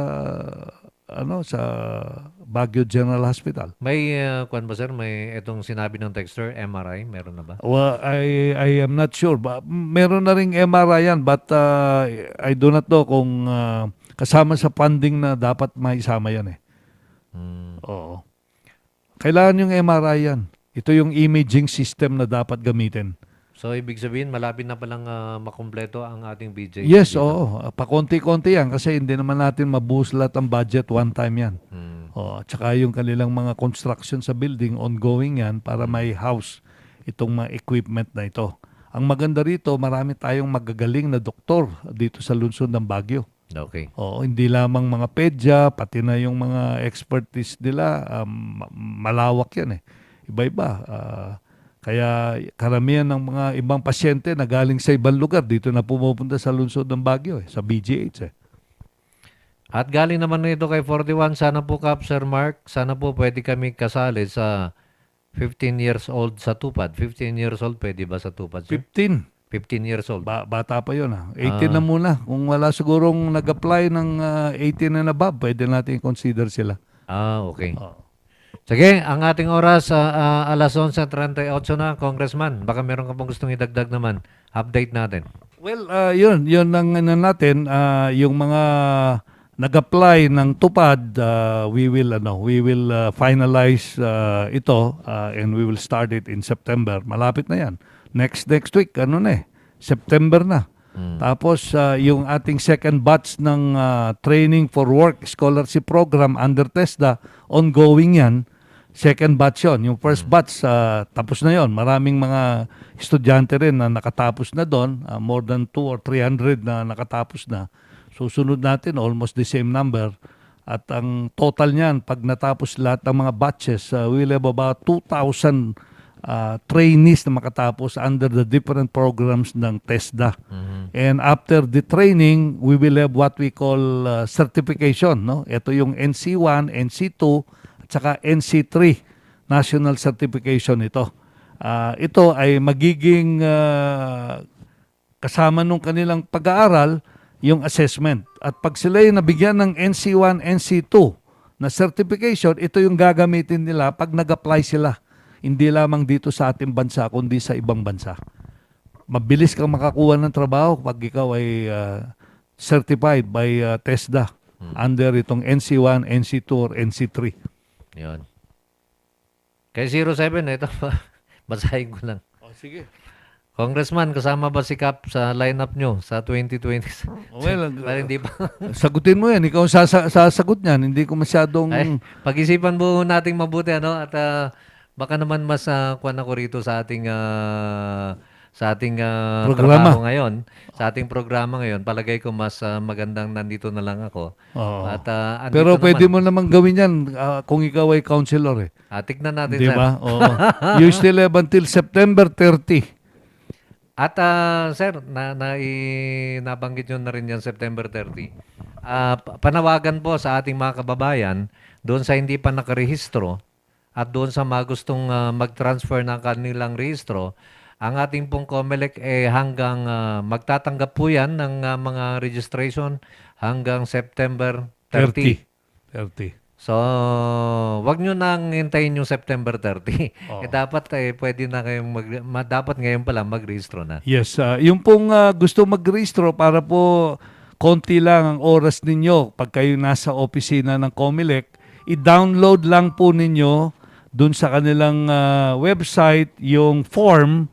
Baguio General Hospital. May, kwan ba sir, may itong sinabi ng texter, MRI, meron na ba? Well, I am not sure. Meron na ring MRI yan, but I do not know kung kasama sa funding na dapat maisama yan eh. Oo. Kailangan yung MRI yan. Ito yung imaging system na dapat gamitin. So, ibig sabihin, malapit na palang makumpleto ang ating BJ. Yes, oo. Pakonti-konti yan kasi hindi naman natin mabuhos lahat ang budget one time yan. Tsaka yung kanilang mga construction sa building, ongoing yan para may house itong mga equipment na ito. Ang maganda rito, marami tayong magagaling na doktor dito sa lungsod ng Baguio. Okay. Hindi lamang mga pedya, pati na yung mga expertise nila, malawak yan eh. Iba-iba. Kaya karamihan ng mga ibang pasyente na galing sa ibang lugar dito na pumupunta sa lungsod ng Baguio sa BGH eh. At galing naman nito kay 41, sana po Kap, Sir Mark, sana po pwede kami kasali sa 15 years old sa Tupad. 15 years old, pwede ba sa Tupad, sir? 15. 15 years old. Bata pa yun 18 na muna. Kung wala sigurong nag-apply ng 18 and above, pwede natin consider sila. Okay. Sige, ang ating oras alas 11:38 na, Congressman. Baka meron ka pang gustong idagdag naman. Update natin. Well, yun ang natin, yung mga nag-apply ng tupad, we will finalize ito and we will start it in September. Malapit na yan. Next week, September na. Tapos yung ating second batch ng Training for Work Scholarship Program under TESDA, ongoing yan. Second batch yon. Yung first batch, tapos na yon. Maraming mga estudyante rin na nakatapos na doon. More than 200 or 300 na nakatapos na. Susunod natin, almost the same number. At ang total niyan, pag natapos lahat ng mga batches, we'll have about 2,000 trainees na makatapos under the different programs ng TESDA. And after the training, we will have what we call certification. No? Ito yung NC1, NC2, at saka NC3 national certification ito. Ito ay magiging kasama nung kanilang pag-aaral yung assessment. At pag sila yung nabigyan ng NC1, NC2 na certification, ito yung gagamitin nila pag nag-apply sila. Hindi lamang dito sa ating bansa, kundi sa ibang bansa. Mabilis kang makakuha ng trabaho pag ikaw ay certified by TESDA under itong NC1, NC2, or NC3. Yun. Kay 07, ito pa. Basahin ko lang. Sige. Congressman, kasama ba si Kap sa lineup nyo sa 2020? Well, hindi pa. Sagutin mo yan. Ikaw sasagot niyan. Hindi ko masyadong... Pag-isipan mo nating mabuti, ano? At baka naman mas kuwan ako rito sa ating programa trabaho ngayon, sa ating programa ngayon. Palagay ko mas magandang nandito na lang ako. At pero pwede mo namang gawin yan kung ikaw ay counselor eh. Tignan natin, Di sir. ba? You still have until September 30. At sir, nabanggit nyo na rin yan September 30. Panawagan po sa ating mga kababayan doon sa hindi pa nakarehistro at doon sa mga gustong mag-transfer ng kanilang rehistro, ang ating pong COMELEC hanggang magtatanggap po yan ng mga registration hanggang September 30. 30. So, wag nyo nang hintayin yung September 30. Oo. Dapat pwede na kayong dapat ngayon pa lang mag-rehistro na. Yes, yung pong gusto mag-rehistro para po konti lang ang oras ninyo pag kayo nasa opisina ng COMELEC, i-download lang po ninyo dun sa kanilang website yung form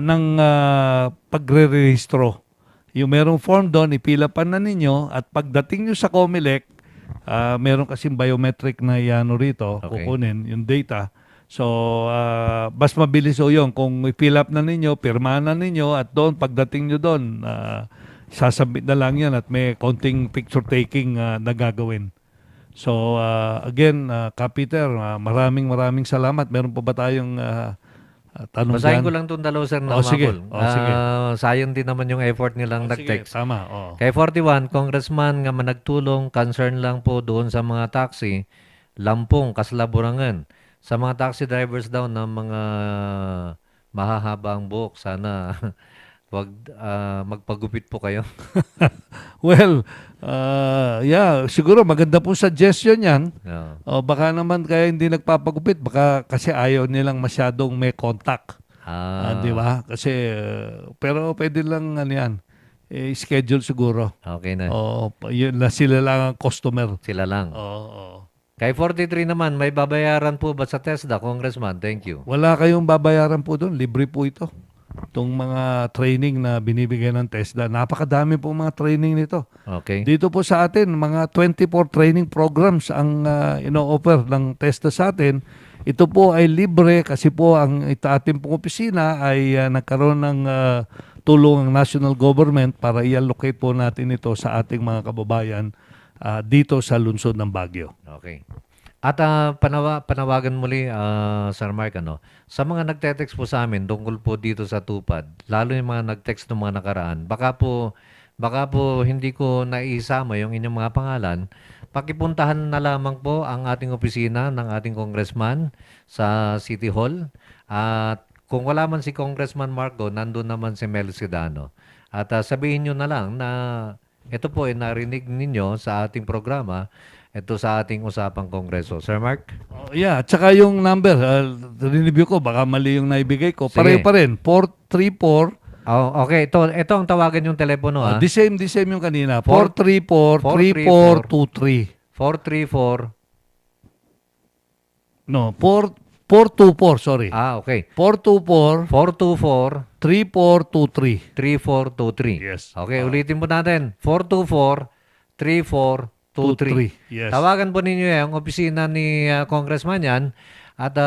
ng pagre-rehistro. Yung merong form doon, ipilapan na ninyo at pagdating nyo sa COMELEC, meron kasing biometric na iano rito, Okay. kukunin yung data. So, mas mabilis o yun. Kung i-fill up na ninyo, pirmahan na ninyo, at doon, pagdating nyo doon, sasabit na lang yan at may konting picture taking na gagawin. So, again, Peter, maraming salamat. Meron pa ba tayong tanong Basahin dyan? ko lang itong dalawa, sir, na Sige. umabol. Sige. Sayang din naman yung effort nilang Sige, nag-text. tama. Oh. Kay 41, congressman nga managtulong, concern lang po doon sa mga taxi, Lampung, Kaslaburangan. Sa mga taxi drivers daw ng mga mahahaba ang buhok, sana wag magpagupit po kayo. Well, yeah, siguro maganda po suggestion yan. Yeah. O baka naman kaya hindi nagpapagupit, baka kasi ayaw nilang masyadong may contact. Di ba? Kasi, pero pwede lang ano yan, schedule siguro. Okay na. O, yun na sila lang ang customer. Sila lang. Oo. Kay 43 naman, may babayaran po ba sa TESDA, Congressman? Thank you. Wala kayong babayaran po doon, libre po ito. Itong mga training na binibigay ng TESDA, napakadami po mga training nito. Okay. Dito po sa atin, mga 24 training programs ang ino-offer ng TESDA sa atin. Ito po ay libre kasi po ang ating pong opisina ay nagkaroon ng tulong ng national government para i-allocate po natin ito sa ating mga kababayan dito sa lungsod ng Baguio. Okay. At panawagan muli, Sir Mark, sa mga nagte-text po sa amin tungkol po dito sa tupad, lalo yung mga nag-text ng mga nakaraan, baka po hindi ko naisama yung inyong mga pangalan, pakipuntahan na lamang po ang ating opisina ng ating congressman sa City Hall. At kung wala man si Congressman Marco, nandun naman si Mel Sidano. At sabihin nyo na lang na ito po ay narinig ninyo sa ating programa, ito sa ating usapang kongreso. Sir Mark? Yeah, at saka yung number, review ko, baka mali yung naibigay ko. Sige. Pareho pa rin, 434. Okay, ito ang tawagan yung telepono. The same yung kanina, 434-3423. 434. No, 424, sorry. Okay. 424 3423. 3423. Yes. Okay, ulitin po natin. 424-3423. 23. Yes. Tawagan po ninyo yung opisina ni Congressman yan at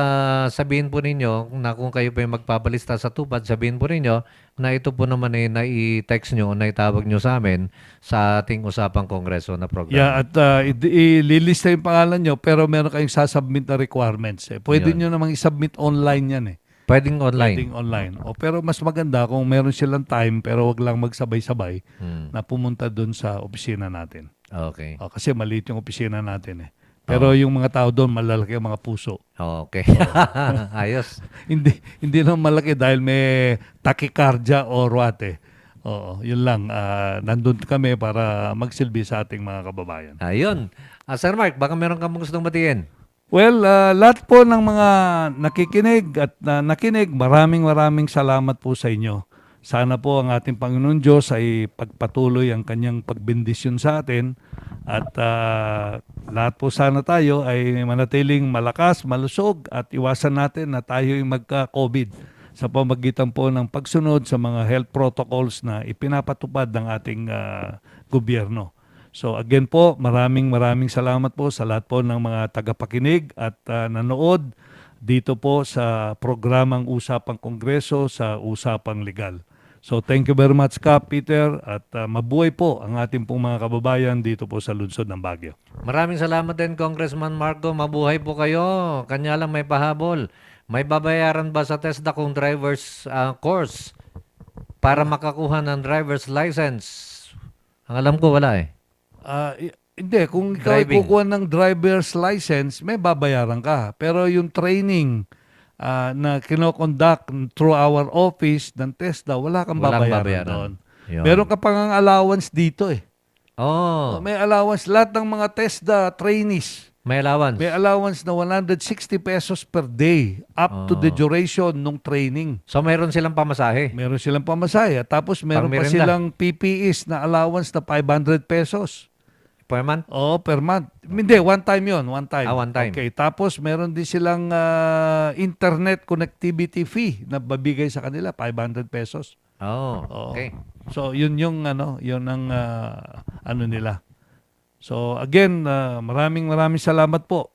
sabihin po ninyo na kung kayo po yung magpapalista sa tupad, sabihin po ninyo na ito po naman ay na-text nyo o na-itawag nyo sa amin sa ating usapang kongreso na program. Yeah, at ililista yung pangalan nyo pero meron kayong sasubmit na requirements. Pwede nyo namang isubmit online yan eh. Pwedeng online. Pwedeng online. Pero mas maganda kung meron silang time pero wag lang magsabay-sabay na pumunta dun sa opisina natin. Okay. Kasi maliit yung opisina natin eh. Pero yung mga tao doon, malalaki ang mga puso. Okay. Ayos. Hindi lang malaki dahil may tachycardia or what eh. Oo, yun lang. Nandun kami para magsilbi sa ating mga kababayan. Ayun. Sir Mark, baka meron kang gustong batiin? Well, lahat po ng mga nakikinig at nakinig, maraming salamat po sa inyo. Sana po ang ating Panginoon Diyos ay pagpatuloy ang kanyang pagbendisyon sa atin at lahat po sana tayo ay manatiling malakas, malusog at iwasan natin na tayo ay magka-COVID sa pamagitan po ng pagsunod sa mga health protocols na ipinapatupad ng ating gobyerno. So again po, maraming salamat po sa lahat po ng mga tagapakinig at nanood dito po sa programang Usapang Kongreso sa Usapang Legal. So thank you very much, Peter, at mabuhay po ang ating pong mga kababayan dito po sa lungsod ng Baguio. Maraming salamat din, Congressman Marco. Mabuhay po kayo. Kanya lang may pahabol. May babayaran ba sa TESDA kung driver's course para makakuha ng driver's license? Ang alam ko, wala eh. Hindi, kung ikaw ay Driving. kukuha ng driver's license, may babayaran ka. Pero yung training na kinoconduct through our office ng TESDA, wala kang Walang babayaran babayaran. doon. Yun. Meron ka pang allowance dito eh. Oh, May allowance. Lahat ng mga TESDA trainees, may allowance. may allowance na 160 pesos per day up to the duration ng training. So, mayroon silang pamasahe. Meron silang pamasaya. Tapos meron pa Pangmerienda. silang PPEs na allowance na 500 pesos. Per month? Oo, per month. Hindi, one time yon, one time. One time. Okay, tapos meron din silang internet connectivity fee na babigay sa kanila, 500 pesos. Oh, Oo. okay. So, yun yung yun ang nila. So, again, maraming salamat po.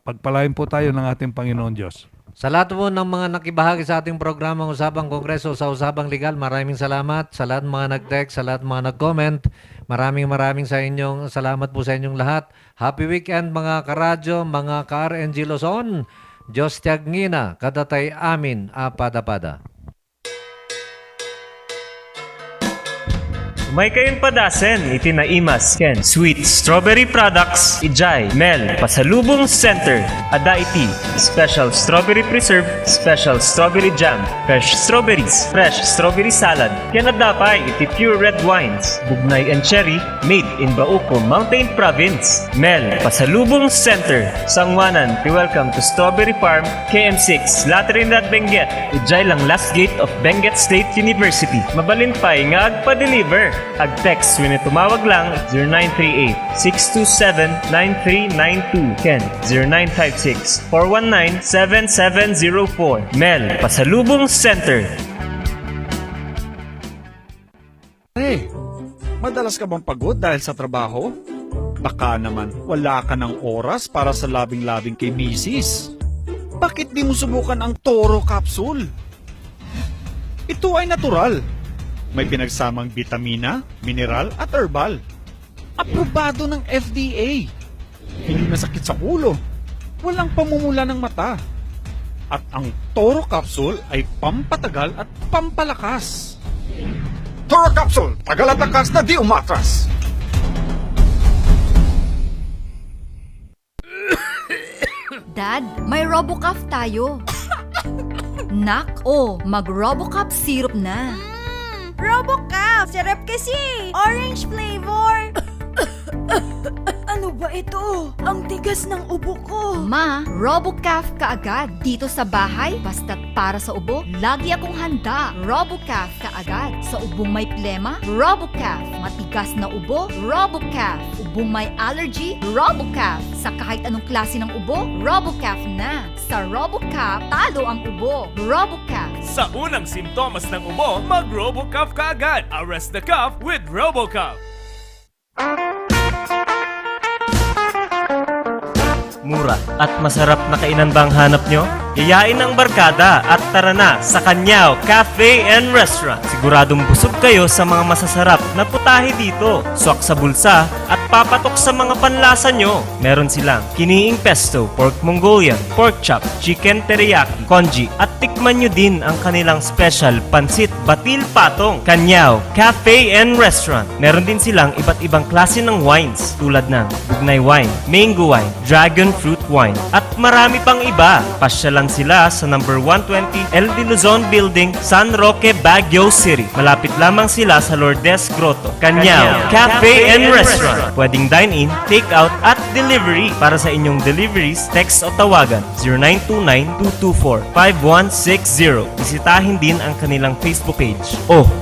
Pagpalain po tayo ng ating Panginoon Diyos. Sa lahat po ng mga nakibahagi sa ating programang Usapang Kongreso sa Usapang Legal, maraming salamat. Sa lahat ng mga nag-text, sa lahat ng mga nag-comment, maraming sa inyong salamat po sa inyong lahat. Happy weekend mga karadyo, mga ka-RNG Luzon. Diyos tiyag ngina, kadatay amin, apada-pada. May kayong padasen, itinaimas, Ken. Sweet Strawberry Products, Ijay, Mel, Pasalubong Center, Adaiti, Special Strawberry Preserve, Special Strawberry Jam, Fresh Strawberries, Fresh Strawberry Salad, Kenadapay, iti Pure Red Wines, Bugnay and Cherry, made in Bauco, Mountain Province, Mel, Pasalubong Center, Sangwanan, welcome to Strawberry Farm, KM6, Lateran at Benguet, Ijay lang last gate of Benguet State University, Mabalintay nga agpa-deliver. Ag-text when tumawag lang 0938-627-9392. Ken 0956-419-7704. Mel, Pasalubong Center. Hey, madalas ka bang pagod dahil sa trabaho? Baka naman wala ka ng oras para sa labing-labing kay misis. Bakit di mo subukan ang Toro Capsule? Ito ay natural. May pinagsamang bitamina, mineral at herbal. Aprobado ng FDA. Hindi masakit sa ulo. Walang pamumula ng mata. At ang Toro Capsule ay pampatagal at pampalakas. Toro Capsule, tagal at lakas na di umatras. Dad, may RoboCaf tayo. Nak, mag-RoboCaf syrup na. RoboCaf! Sarap kasi! Orange flavor! Ano ba ito? Ang tigas ng ubo ko. Ma, RoboCaf kaagad. Dito sa bahay, basta't para sa ubo, lagi akong handa. RoboCaf kaagad. Sa ubong may plema, RoboCaf. Matigas na ubo, RoboCaf. Ubong may allergy, RoboCaf. Sa kahit anong klase ng ubo, RoboCaf na. Sa RoboCaf, talo ang ubo. RoboCaf. Sa unang simptomas ng ubo, mag-RoboCaf ka agad. Arrest the cough with RoboCaf. Mura at masarap na kainan ba ang hanap nyo? Yayain ang barkada at tara na sa Kanyao Cafe and Restaurant. Siguradong busog kayo sa mga masasarap na putahe dito. Swak sa bulsa at papatok sa mga panlasa nyo. Meron silang kiniing pesto, pork Mongolian, pork chop, chicken teriyaki, congee at tikman nyo din ang kanilang special pansit batil patong. Kanyao Cafe and Restaurant. Meron din silang iba't ibang klase ng wines tulad ng bugnay wine, mango wine, dragon fruit wine at marami pang iba. Pasya lang sila sa number 120 LD Luzon Building, San Roque, Baguio City. Malapit lamang sila sa Lourdes Grotto. Kanyao Cafe and Restaurant. Pwedeng dine-in, take-out at delivery. Para sa inyong deliveries, text o tawagan 0929-224-5160. Bisitahin din ang kanilang Facebook page.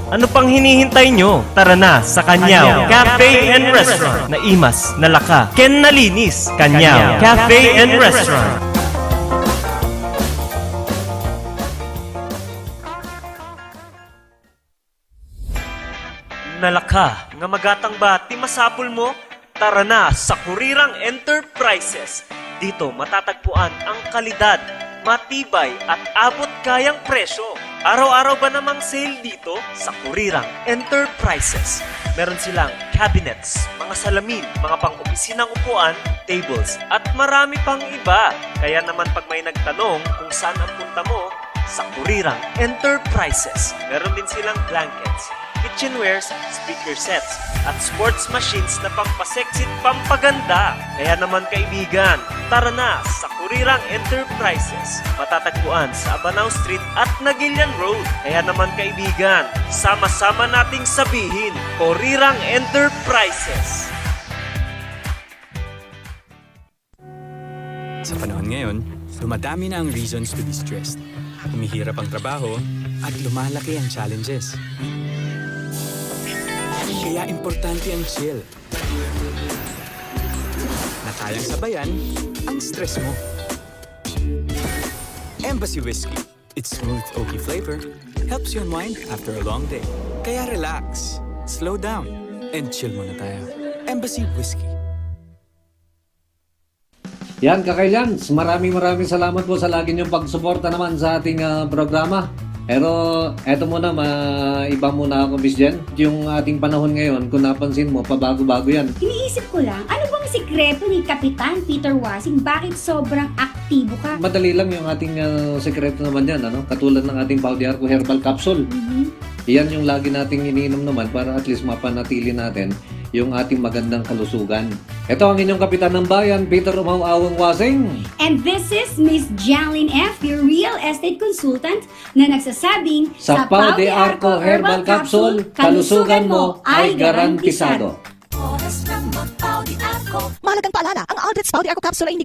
Ano pang hinihintay nyo? Tara na sa Kanyao Cafe and Restaurant. Naimas, nalaka, ken nalinis. Kanyao Cafe and Restaurant. Nalaka, nga magatang ba ti masapul mo? Tara na sa Kurirang Enterprises. Dito matatagpuan ang kalidad, matibay at abot kayang presyo. Araw-araw ba namang sale dito sa Kurirang Enterprises? Meron silang cabinets, mga salamin, mga pang-opisinang upuan, tables, at marami pang iba. Kaya naman pag may nagtanong kung saan ang punta mo, sa Kurirang Enterprises. Meron din silang blankets, kitchenwares, speaker sets, at sports machines na pampaseksit pampaganda. Kaya naman kaibigan, tara na sa Kurirang Enterprises. Matatagpuan sa Abanao Street at Nagilian Road. Kaya naman kaibigan, sama-sama nating sabihin, Kurirang Enterprises. Sa panahon ngayon, dumadami na ang reasons to be stressed. Humihirap ang trabaho at lumalaki ang challenges. Kaya importante ang chill. Na kayang sabayan ang stress mo. Embassy Whiskey. Its smooth, oaky flavor helps you unwind after a long day. Kaya relax, slow down, and chill muna tayo. Embassy Whiskey. Yan, Kakailans, maraming salamat po sa lagi niyong pagsuporta naman sa ating programa. Pero eto muna, iba muna ako, Miss Jen. Yung ating panahon ngayon, kung napansin mo, pabago-bago yan. Iniisip ko lang, ano bang sikreto ni Kapitan Peter Wasing? Bakit sobrang aktibo ka? Madali lang yung ating sekreto naman yan, ano? Katulad ng ating Paudiarco Herbal Capsule. Yan yung lagi nating iniinom naman para at least mapanatili natin yung ating magandang kalusugan. Ito ang inyong kapitan ng bayan, Peter Umau-Awang Wasing. And this is Miss Jaline F., your real estate consultant na nagsasabing Sa Pau de Arco Herbal Capsule, kalusugan mo ay garantisado. Mahalagang paalala, ang Aldrich Pau de Arco Capsule ay hindi